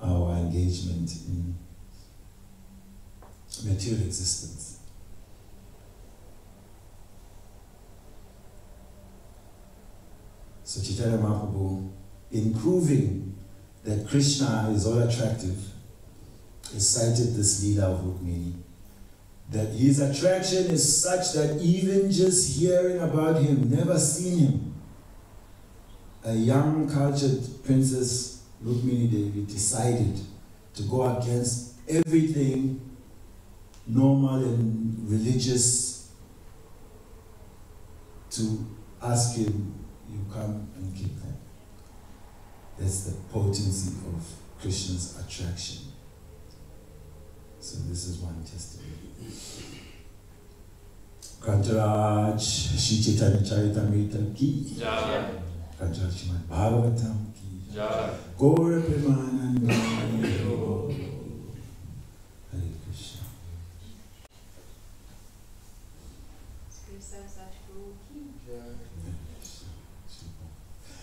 [SPEAKER 4] our engagement in material existence. So Chaitanya Mahaprabhu, in proving that Krishna is all attractive, has cited this Leela of Rukmini, that his attraction is such that even just hearing about him, never seen him, a young cultured princess, Rukmini Devi, decided to go against everything normal and religious to ask him, you come and keep them. That's the potency of Krishna's attraction. So this is one testimony. Kantaraj Shri Chaitanya Charitamrita ki
[SPEAKER 6] Jai.
[SPEAKER 4] Kantaraj Srimad Bhagavatam ki
[SPEAKER 6] Jai.
[SPEAKER 4] Gaura Premananda Hare Krishna.
[SPEAKER 1] Sri Savyasaci Dasa.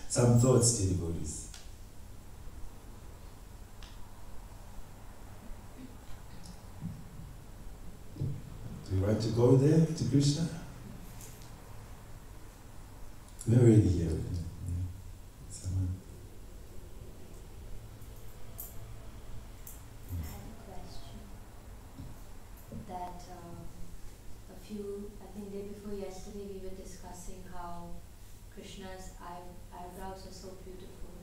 [SPEAKER 4] Some thoughts, dear devotees. Do you want to go there to Krishna? We're already here. Someone.
[SPEAKER 8] I have a question. That I think day before yesterday, we were discussing how Krishna's eyebrows are so beautiful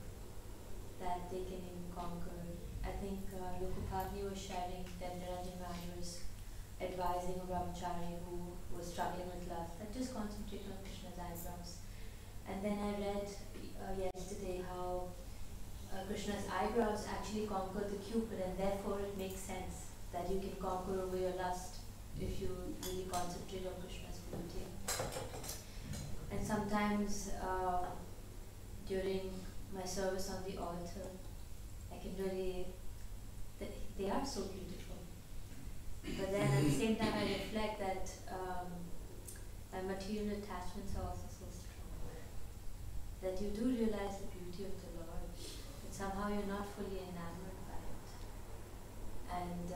[SPEAKER 8] that they can even conquer. I think Lokapatni was sharing that Niranjan Maharaj was advising a brahmachari who was struggling with lust, that just concentrate on Krishna's eyebrows. And then I read yesterday how Krishna's eyebrows actually conquer the Cupid, and therefore it makes sense that you can conquer over your lust if you really concentrate on Krishna's beauty. And sometimes during my service on the altar, I can really, they are so beautiful. But then at the same time I reflect that my material attachments are also so strong. That you do realize the beauty of the Lord, but somehow you're not fully enamored by it. And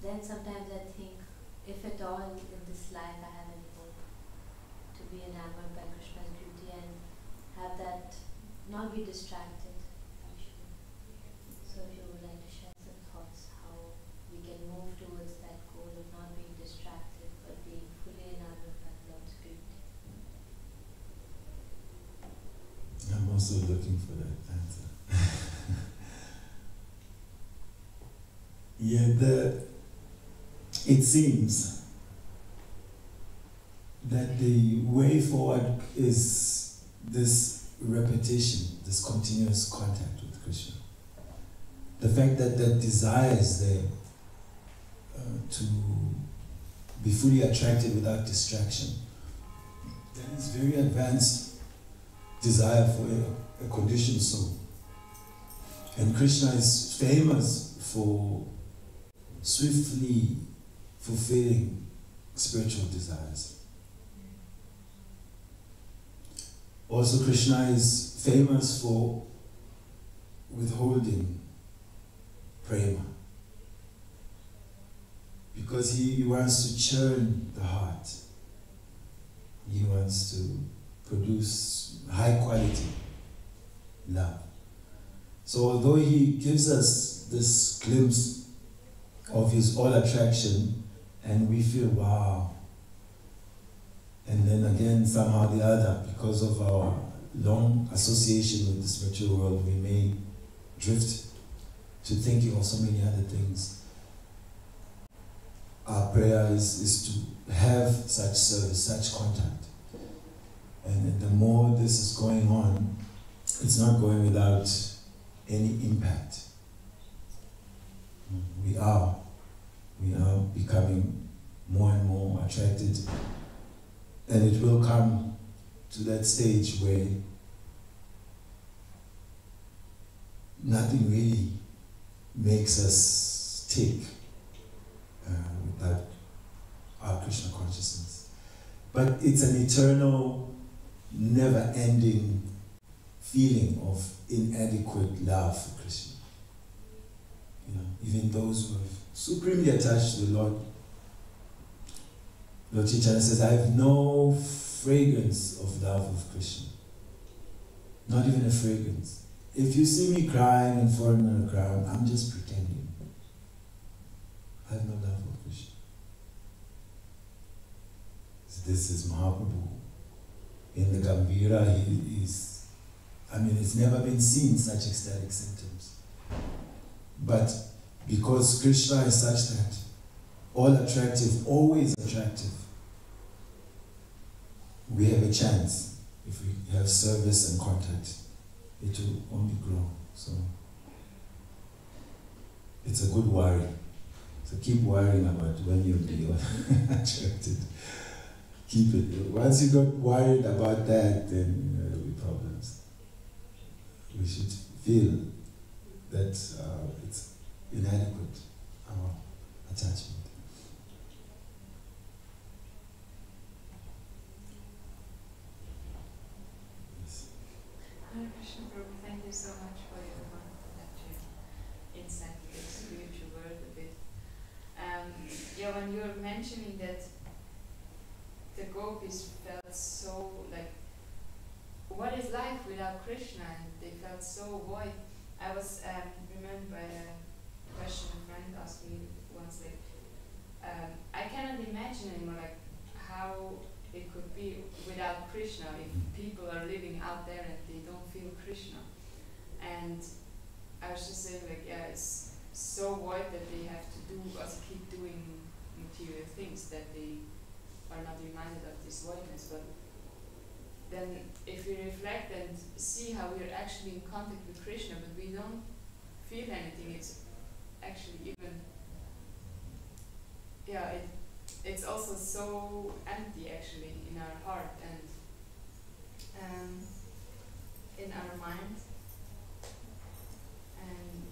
[SPEAKER 8] then sometimes I think, if at all in this life I have any hope to be enamored by Krishna's beauty and have that, not be distracted, actually. So if you would like to share some thoughts, how we can move towards that goal of not being distracted, but being fully enamored by the Lord's beauty.
[SPEAKER 4] I'm also looking for that answer. It seems that the way forward is this repetition, this continuous contact with Krishna. The fact that that desire is there to be fully attracted without distraction. That is very advanced desire for a conditioned soul. And Krishna is famous for swiftly fulfilling spiritual desires. Also, Krishna is famous for withholding prema, because he wants to churn the heart. He wants to produce high quality love. So although he gives us this glimpse of his all attraction, and we feel, wow, and then again somehow the other, because of our long association with the spiritual world, we may drift to thinking of so many other things. Our prayer is to have such service, such contact. And the more this is going on, it's not going without any impact. We are becoming more and more attracted, and it will come to that stage where nothing really makes us tick without our Krishna consciousness. But it's an eternal, never-ending feeling of inadequate love for Krishna. You know, even those who are supremely attached to the Lord, Lord Chaitanya says, I have no fragrance of love of Krishna. Not even a fragrance. If you see me crying and falling on the ground, I'm just pretending. I have no love for Krishna. This is Mahaprabhu. In the Gambhira, he is, it's never been seen such ecstatic symptoms. But because Krishna is such that all attractive, always attractive, we have a chance. If we have service and contact, it will only grow. So it's a good worry. So keep worrying about when you'll be attracted. Keep it. Once you got worried about that, then there will be problems. We should feel that it's inadequate, our attachment. Yes.
[SPEAKER 1] Hare Krishna Prabhu, thank you so much for your lecture, insight into the spiritual world a bit. When you were mentioning that the gopis felt so like, what is life without Krishna? And they felt so void. I was remembered by a question a friend asked me once, like, I cannot imagine anymore like how it could be without Krishna if people are living out there and they don't feel Krishna. And I was just saying like, yeah, it's so void that they have to keep doing material things that they are not reminded of this voidness. But then if we reflect and see how we are actually in contact with Krishna, but we don't feel anything, it's actually even, it's also so empty actually in our heart and in our mind. And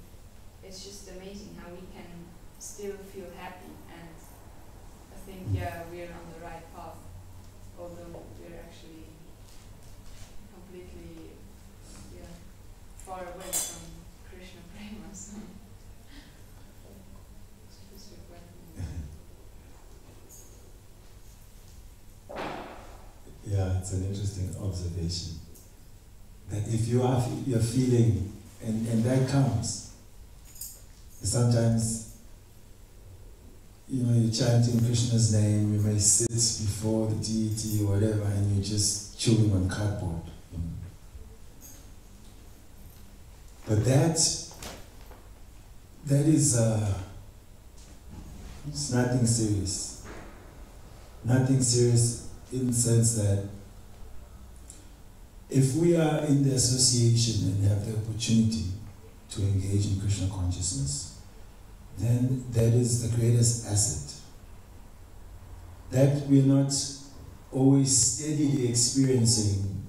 [SPEAKER 1] it's just amazing how we can still feel happy, and I think we're on the right path, although we're actually completely far away from Krishna Prema. So it's just
[SPEAKER 4] Yeah, it's an interesting observation. That if you're feeling, and that comes, sometimes, you're chanting Krishna's name, you may sit before the deity or whatever, and you're just chewing on cardboard. But that is, it's nothing serious. Nothing serious in the sense that if we are in the association and have the opportunity to engage in Krishna consciousness, then that is the greatest asset. That we're not always steadily experiencing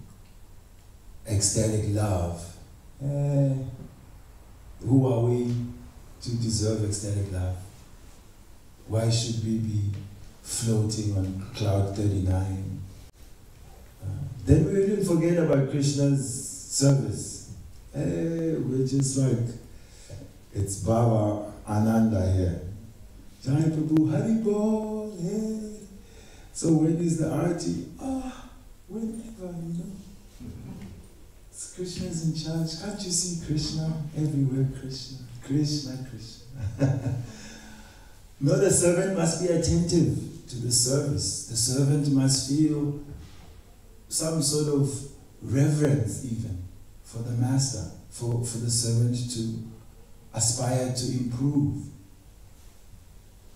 [SPEAKER 4] ecstatic love. Who are we to deserve ecstatic love? Why should we be floating on cloud 39? Then we even forget about Krishna's service. We're just like, it's Baba Ananda here. Jai Prabhu, Hari Bol, hey. So when is the arati? Whenever, Krishna's in charge. Can't you see Krishna? Everywhere Krishna. Krishna, Krishna. No, the servant must be attentive to the service. The servant must feel some sort of reverence even for the master, for the servant to aspire to improve.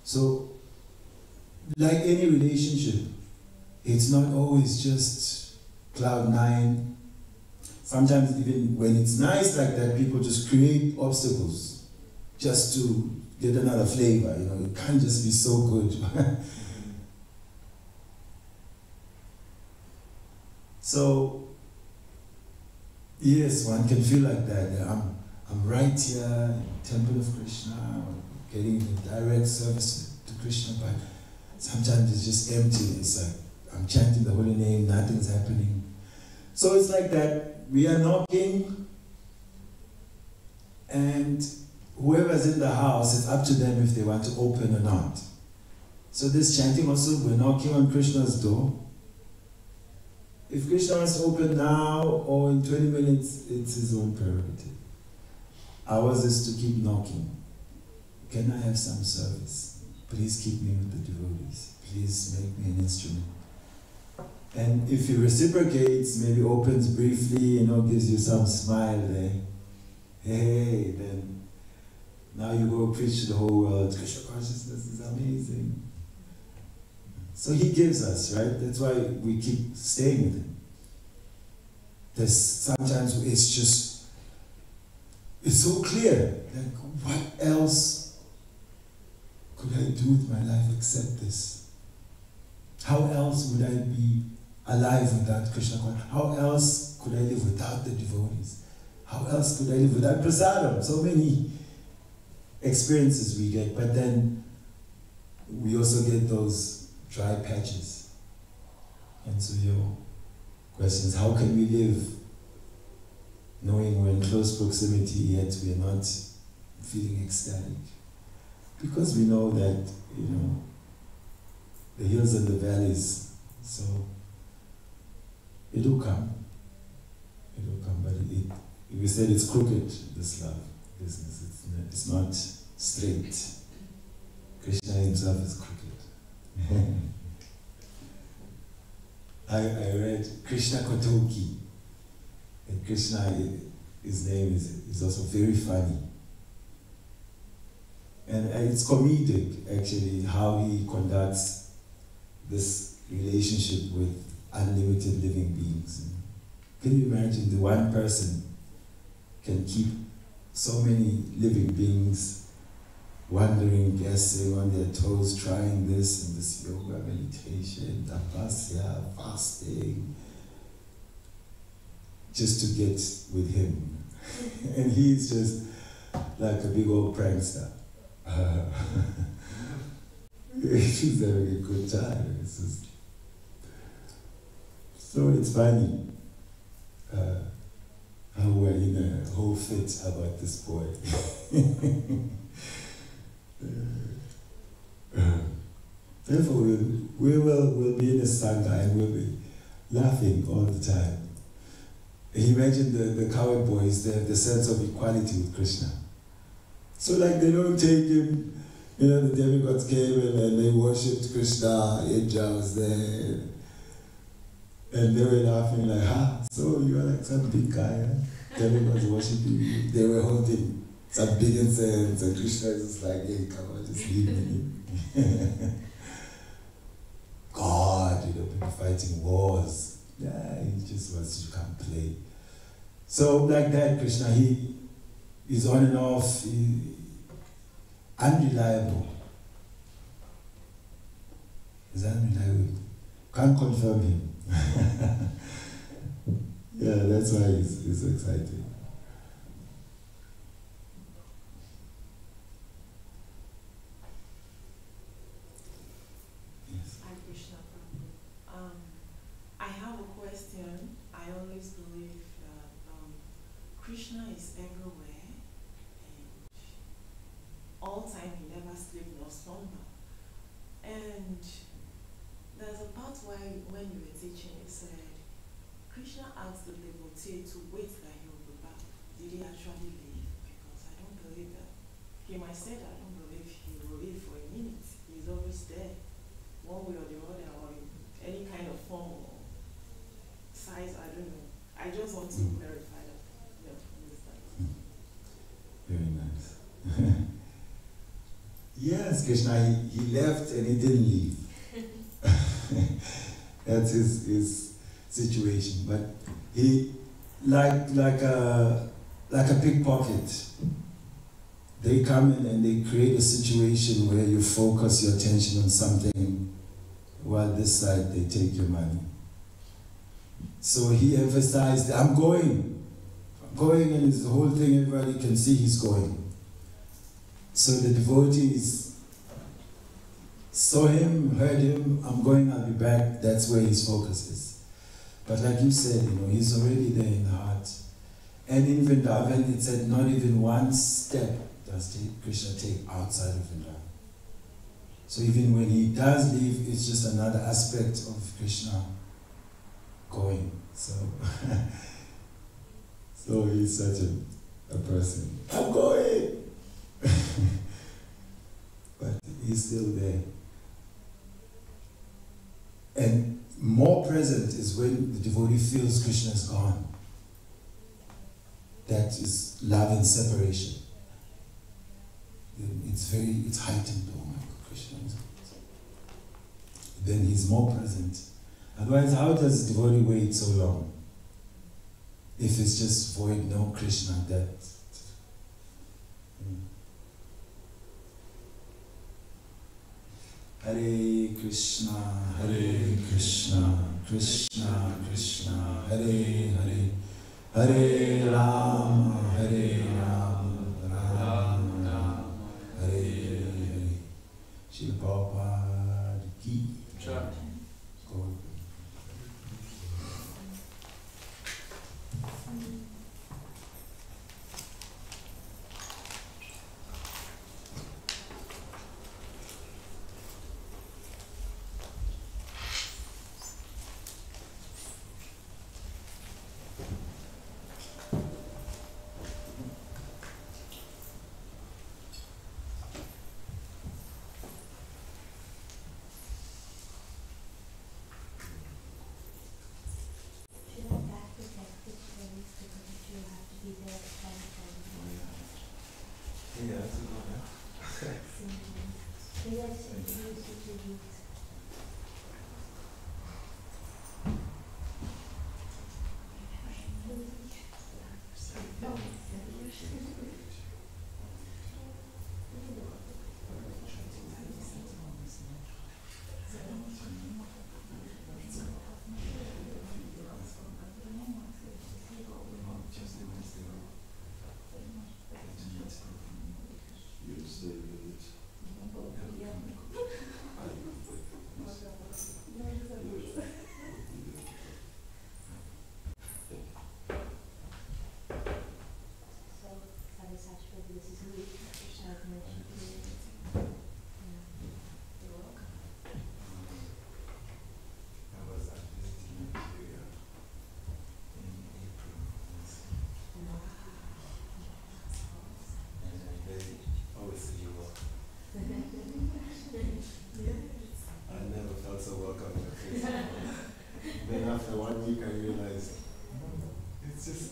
[SPEAKER 4] So like any relationship, it's not always just cloud nine. Sometimes even when it's nice like that, people just create obstacles just to get another flavor. It can't just be so good. So, yes, one can feel like that. I'm right here in the Temple of Krishna, getting the direct service to Krishna, but sometimes it's just empty. It's like I'm chanting the holy name, nothing's happening. So it's like that. We are knocking, and whoever's in the house, it's up to them if they want to open or not. So this chanting also, we're knocking on Krishna's door. If Krishna wants to open now or in 20 minutes, it's his own prerogative. Ours is to keep knocking. Can I have some service? Please keep me with the devotees. Please make me an instrument. And if he reciprocates, maybe opens briefly, gives you some smile there. Hey, then now you go preach to the whole world. Krishna consciousness is amazing. So he gives us, right? That's why we keep staying with him. There's sometimes it's so clear. Like, what else could I do with my life except this? How else would I be alive without Krishna? How else could I live without the devotees? How else could I live without prasadam? So many experiences we get, but then we also get those dry patches. And so your question is, how can we live knowing we're in close proximity yet we're not feeling ecstatic? Because we know that, the hills and the valleys, so it will come. It will come, but we said it's crooked, this love business. It's not straight. Krishna himself is crooked. I read Krishna Kotoki, and Krishna, his name is also very funny. And it's comedic, actually, how he conducts this relationship with unlimited living beings. Can you imagine the one person can keep so many living beings wandering, guessing on their toes, trying this and this yoga, meditation, tapasya, fasting, just to get with him. And he's just like a big old prankster. He's having a good time. So it's funny how we're in a whole fit about this boy. Therefore, we'll be in a sangha and we'll be laughing all the time. Imagine the coward boys, they have the sense of equality with Krishna. So like they don't take him, the demigods came and they worshipped Krishna, Indra was there. And they were laughing like, so you are like some big guy, huh? Demigods worshipping you. They were holding some big incense and Krishna is just like, hey, come on, just leave me. God, people fighting wars. Yeah, he just wants you to come play. So like that, Krishna, he is on and off, unreliable. He's unreliable. Can't confirm him. Yeah, that's why he's excited. Yes.
[SPEAKER 9] Hi, Krishna Prabhu. I have a question. I always believe that Krishna is everywhere and all time he never sleeps nor slumber. And there's a part where when you were teaching, it said, Krishna asked the devotee to wait that he will be back. Did he actually leave? Because I don't believe that. He might say that I don't believe he will leave for a minute. He's always there, one way or the other, or in any kind of form or size, I don't know. I just want to clarify that.
[SPEAKER 4] Very nice. Yes, Krishna, he left and he didn't leave. That's his situation. But he, like a pickpocket, they come in and they create a situation where you focus your attention on something, while this side they take your money. So he emphasized, I'm going, and it's the whole thing, everybody can see he's going. So the devotees saw him, heard him, I'm going, I'll be back. That's where his focus is. But like you said, he's already there in the heart. And in Vrindavan, it said not even one step does Krishna take outside of Vrindavan. So even when he does leave, it's just another aspect of Krishna going. So, so he's such a person. I'm going! But he's still there. And more present is when the devotee feels Krishna is gone. That is love and separation. It's heightened. Oh my God, Krishna is gone. Then he's more present. Otherwise, how does the devotee wait so long? If it's just void, no Krishna, that. Hare Krishna, Krishna Krishna, Hare Hare, Hare Rama, Rama Rama, Hare Hare. Srila Prabhupada ki jai.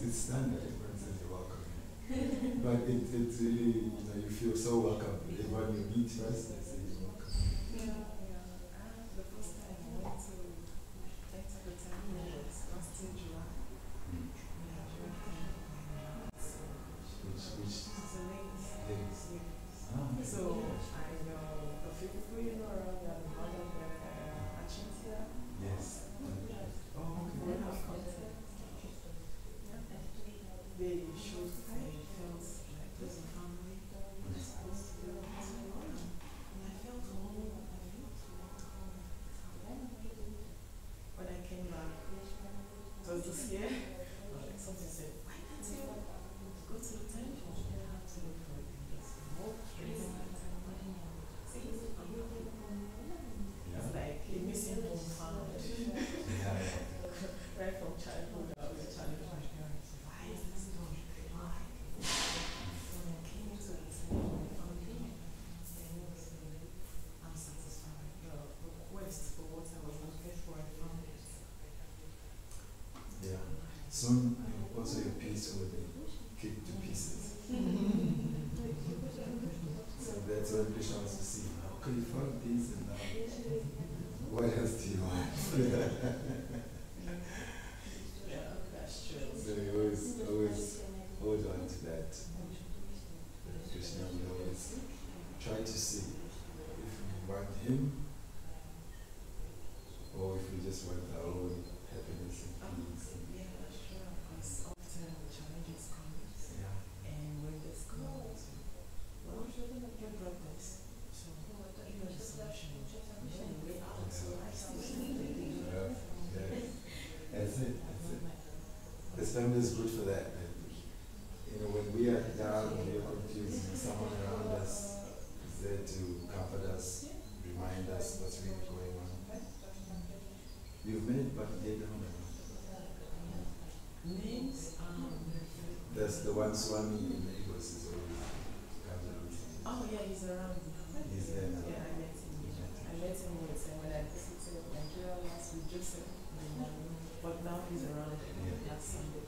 [SPEAKER 4] It's standard, everyone says you're welcome. But it's really, you feel so welcome. Everyone you meet first, they say you're welcome.
[SPEAKER 9] The first time I went to the temple was last in July.
[SPEAKER 4] Which
[SPEAKER 9] It's a ladies.
[SPEAKER 4] Oh,
[SPEAKER 9] So I know a few people around that mother Achintia.
[SPEAKER 4] yes. Oh,
[SPEAKER 9] They
[SPEAKER 4] okay.
[SPEAKER 9] have contact. They showed I felt like there's a family I'm supposed to be with. And I felt home. When I came back, it was this year, something said, why can't you go to the temple? You have to look for it and just walk through the temple. See, it's like a missing home found. Right from childhood, I was challenging my parents. Why is this done? Why? When I came into the temple, I found I'm satisfied. The quest for what I was looking for, I found it.
[SPEAKER 4] Yeah. Soon, also your piece will be kicked to pieces. So that's what Krishna wants to see. How can you find peace in that? What else do you want?
[SPEAKER 9] Yeah, that's true.
[SPEAKER 4] So we always hold on to that. Krishna will always try to see if we want him or if we just want our own happiness and peace.
[SPEAKER 9] Yeah, that's true. Because often challenges come.
[SPEAKER 4] Yeah.
[SPEAKER 9] And when this comes, well, you brought this. So, you know the solution. You know the way out. So, I still see the thing.
[SPEAKER 4] Yes. That's it. That's it. This family is good for that. You know, when we are down, we are confused, someone around us is there to comfort us, remind us what's really going on. You've met Bhakti down there?
[SPEAKER 9] Names,
[SPEAKER 4] That's the one Swami in Lagos is always coming.
[SPEAKER 9] oh yeah, he's around now.
[SPEAKER 4] He's there now.
[SPEAKER 9] Yeah, I met him. I met him when I visited Nigeria last with Joseph. But now he's around last Sunday.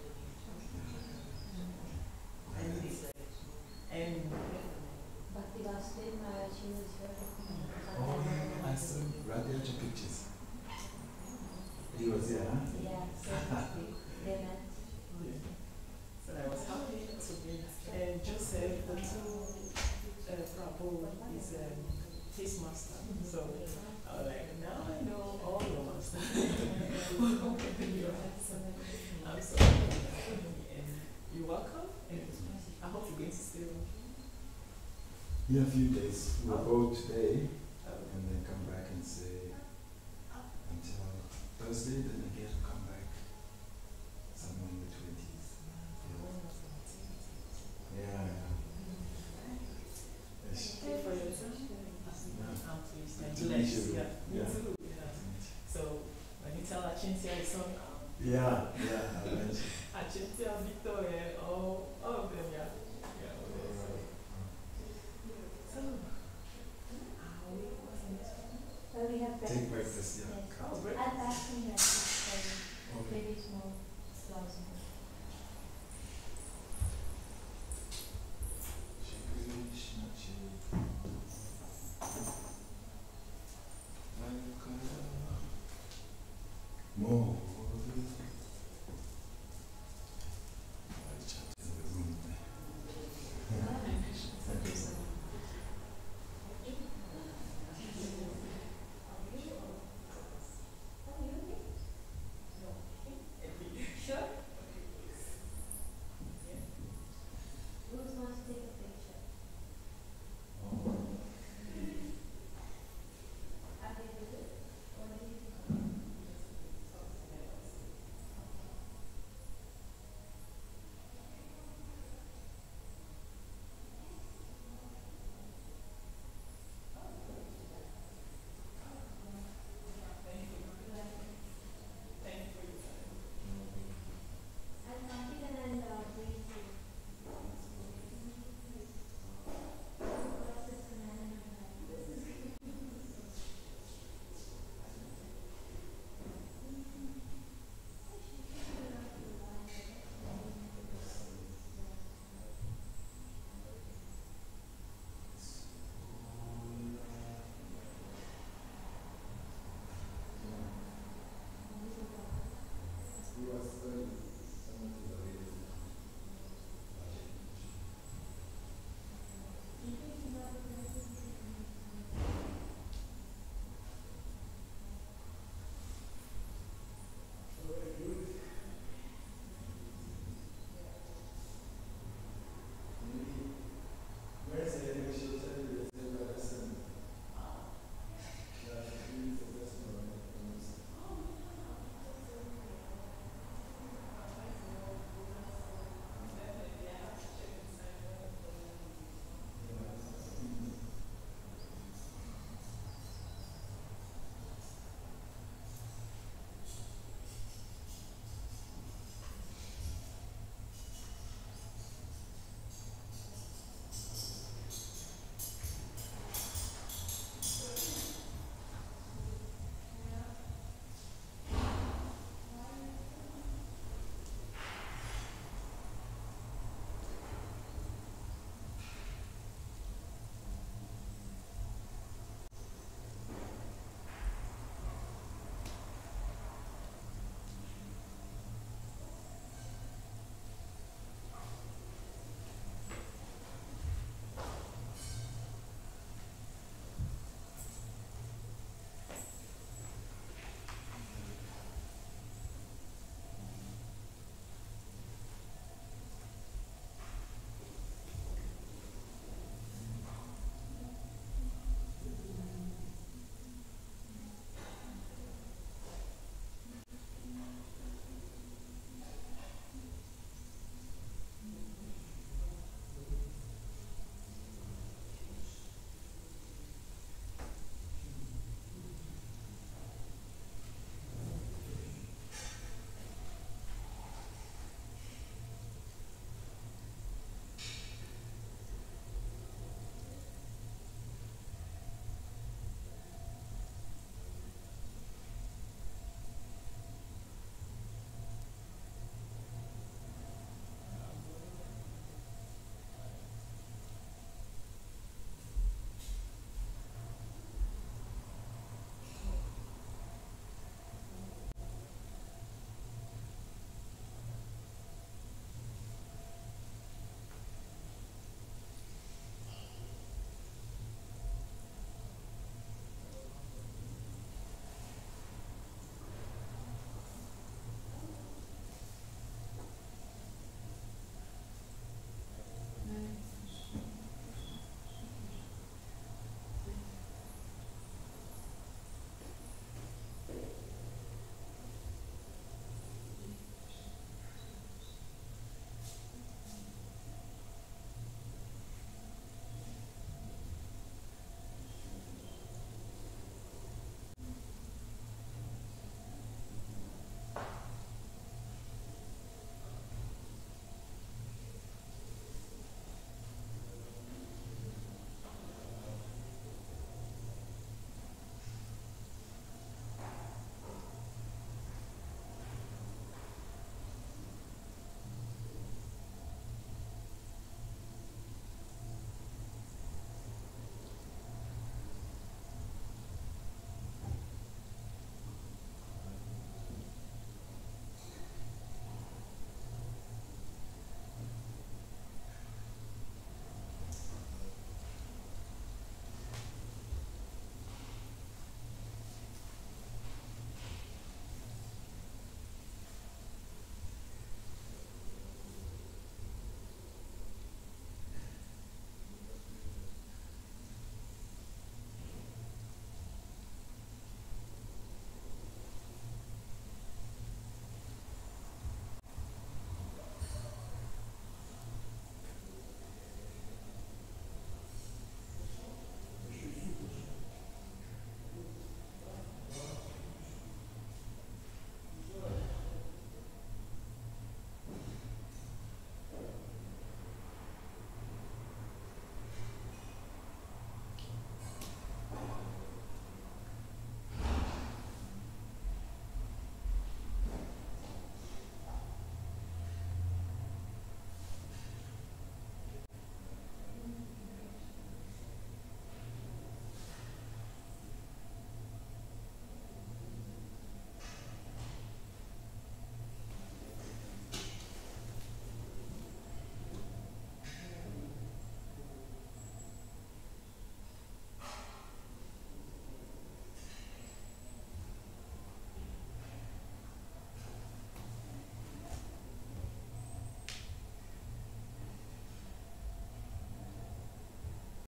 [SPEAKER 9] And
[SPEAKER 8] Bhakti Vasudev Maharaj, she was here.
[SPEAKER 4] Oh, I saw right there to pictures. He was here, huh?
[SPEAKER 8] Yeah, so they met.
[SPEAKER 9] so I was happy to be. And Joseph, the two Prabhu is his master. So I was like, now I know all your masters. I'm so happy. And you're welcome. And I hope you're going to stay on.
[SPEAKER 4] Yeah, a few days. We'll go today and then come back and stay until Thursday, then again come back somewhere in the 20s. Yeah. Yes.
[SPEAKER 9] Thank you for your attention.
[SPEAKER 4] Yeah.
[SPEAKER 9] I'm pleased.
[SPEAKER 4] Good
[SPEAKER 9] I'm
[SPEAKER 4] to meet
[SPEAKER 9] blessed.
[SPEAKER 4] you.
[SPEAKER 9] Yeah, me
[SPEAKER 4] Yeah.
[SPEAKER 9] too. Yeah. So when you tell Achintia it's on,
[SPEAKER 4] Yeah, I'll mention.
[SPEAKER 9] Achintia, Victor, all of them, yeah. Yeah, all of them. So, what's the next one?
[SPEAKER 8] Well, we have
[SPEAKER 4] Take
[SPEAKER 8] breakfast.
[SPEAKER 4] breakfast, yeah.
[SPEAKER 8] Yes.
[SPEAKER 9] Oh, breakfast.
[SPEAKER 8] I'm asking that
[SPEAKER 4] Okay.
[SPEAKER 8] maybe small flowers.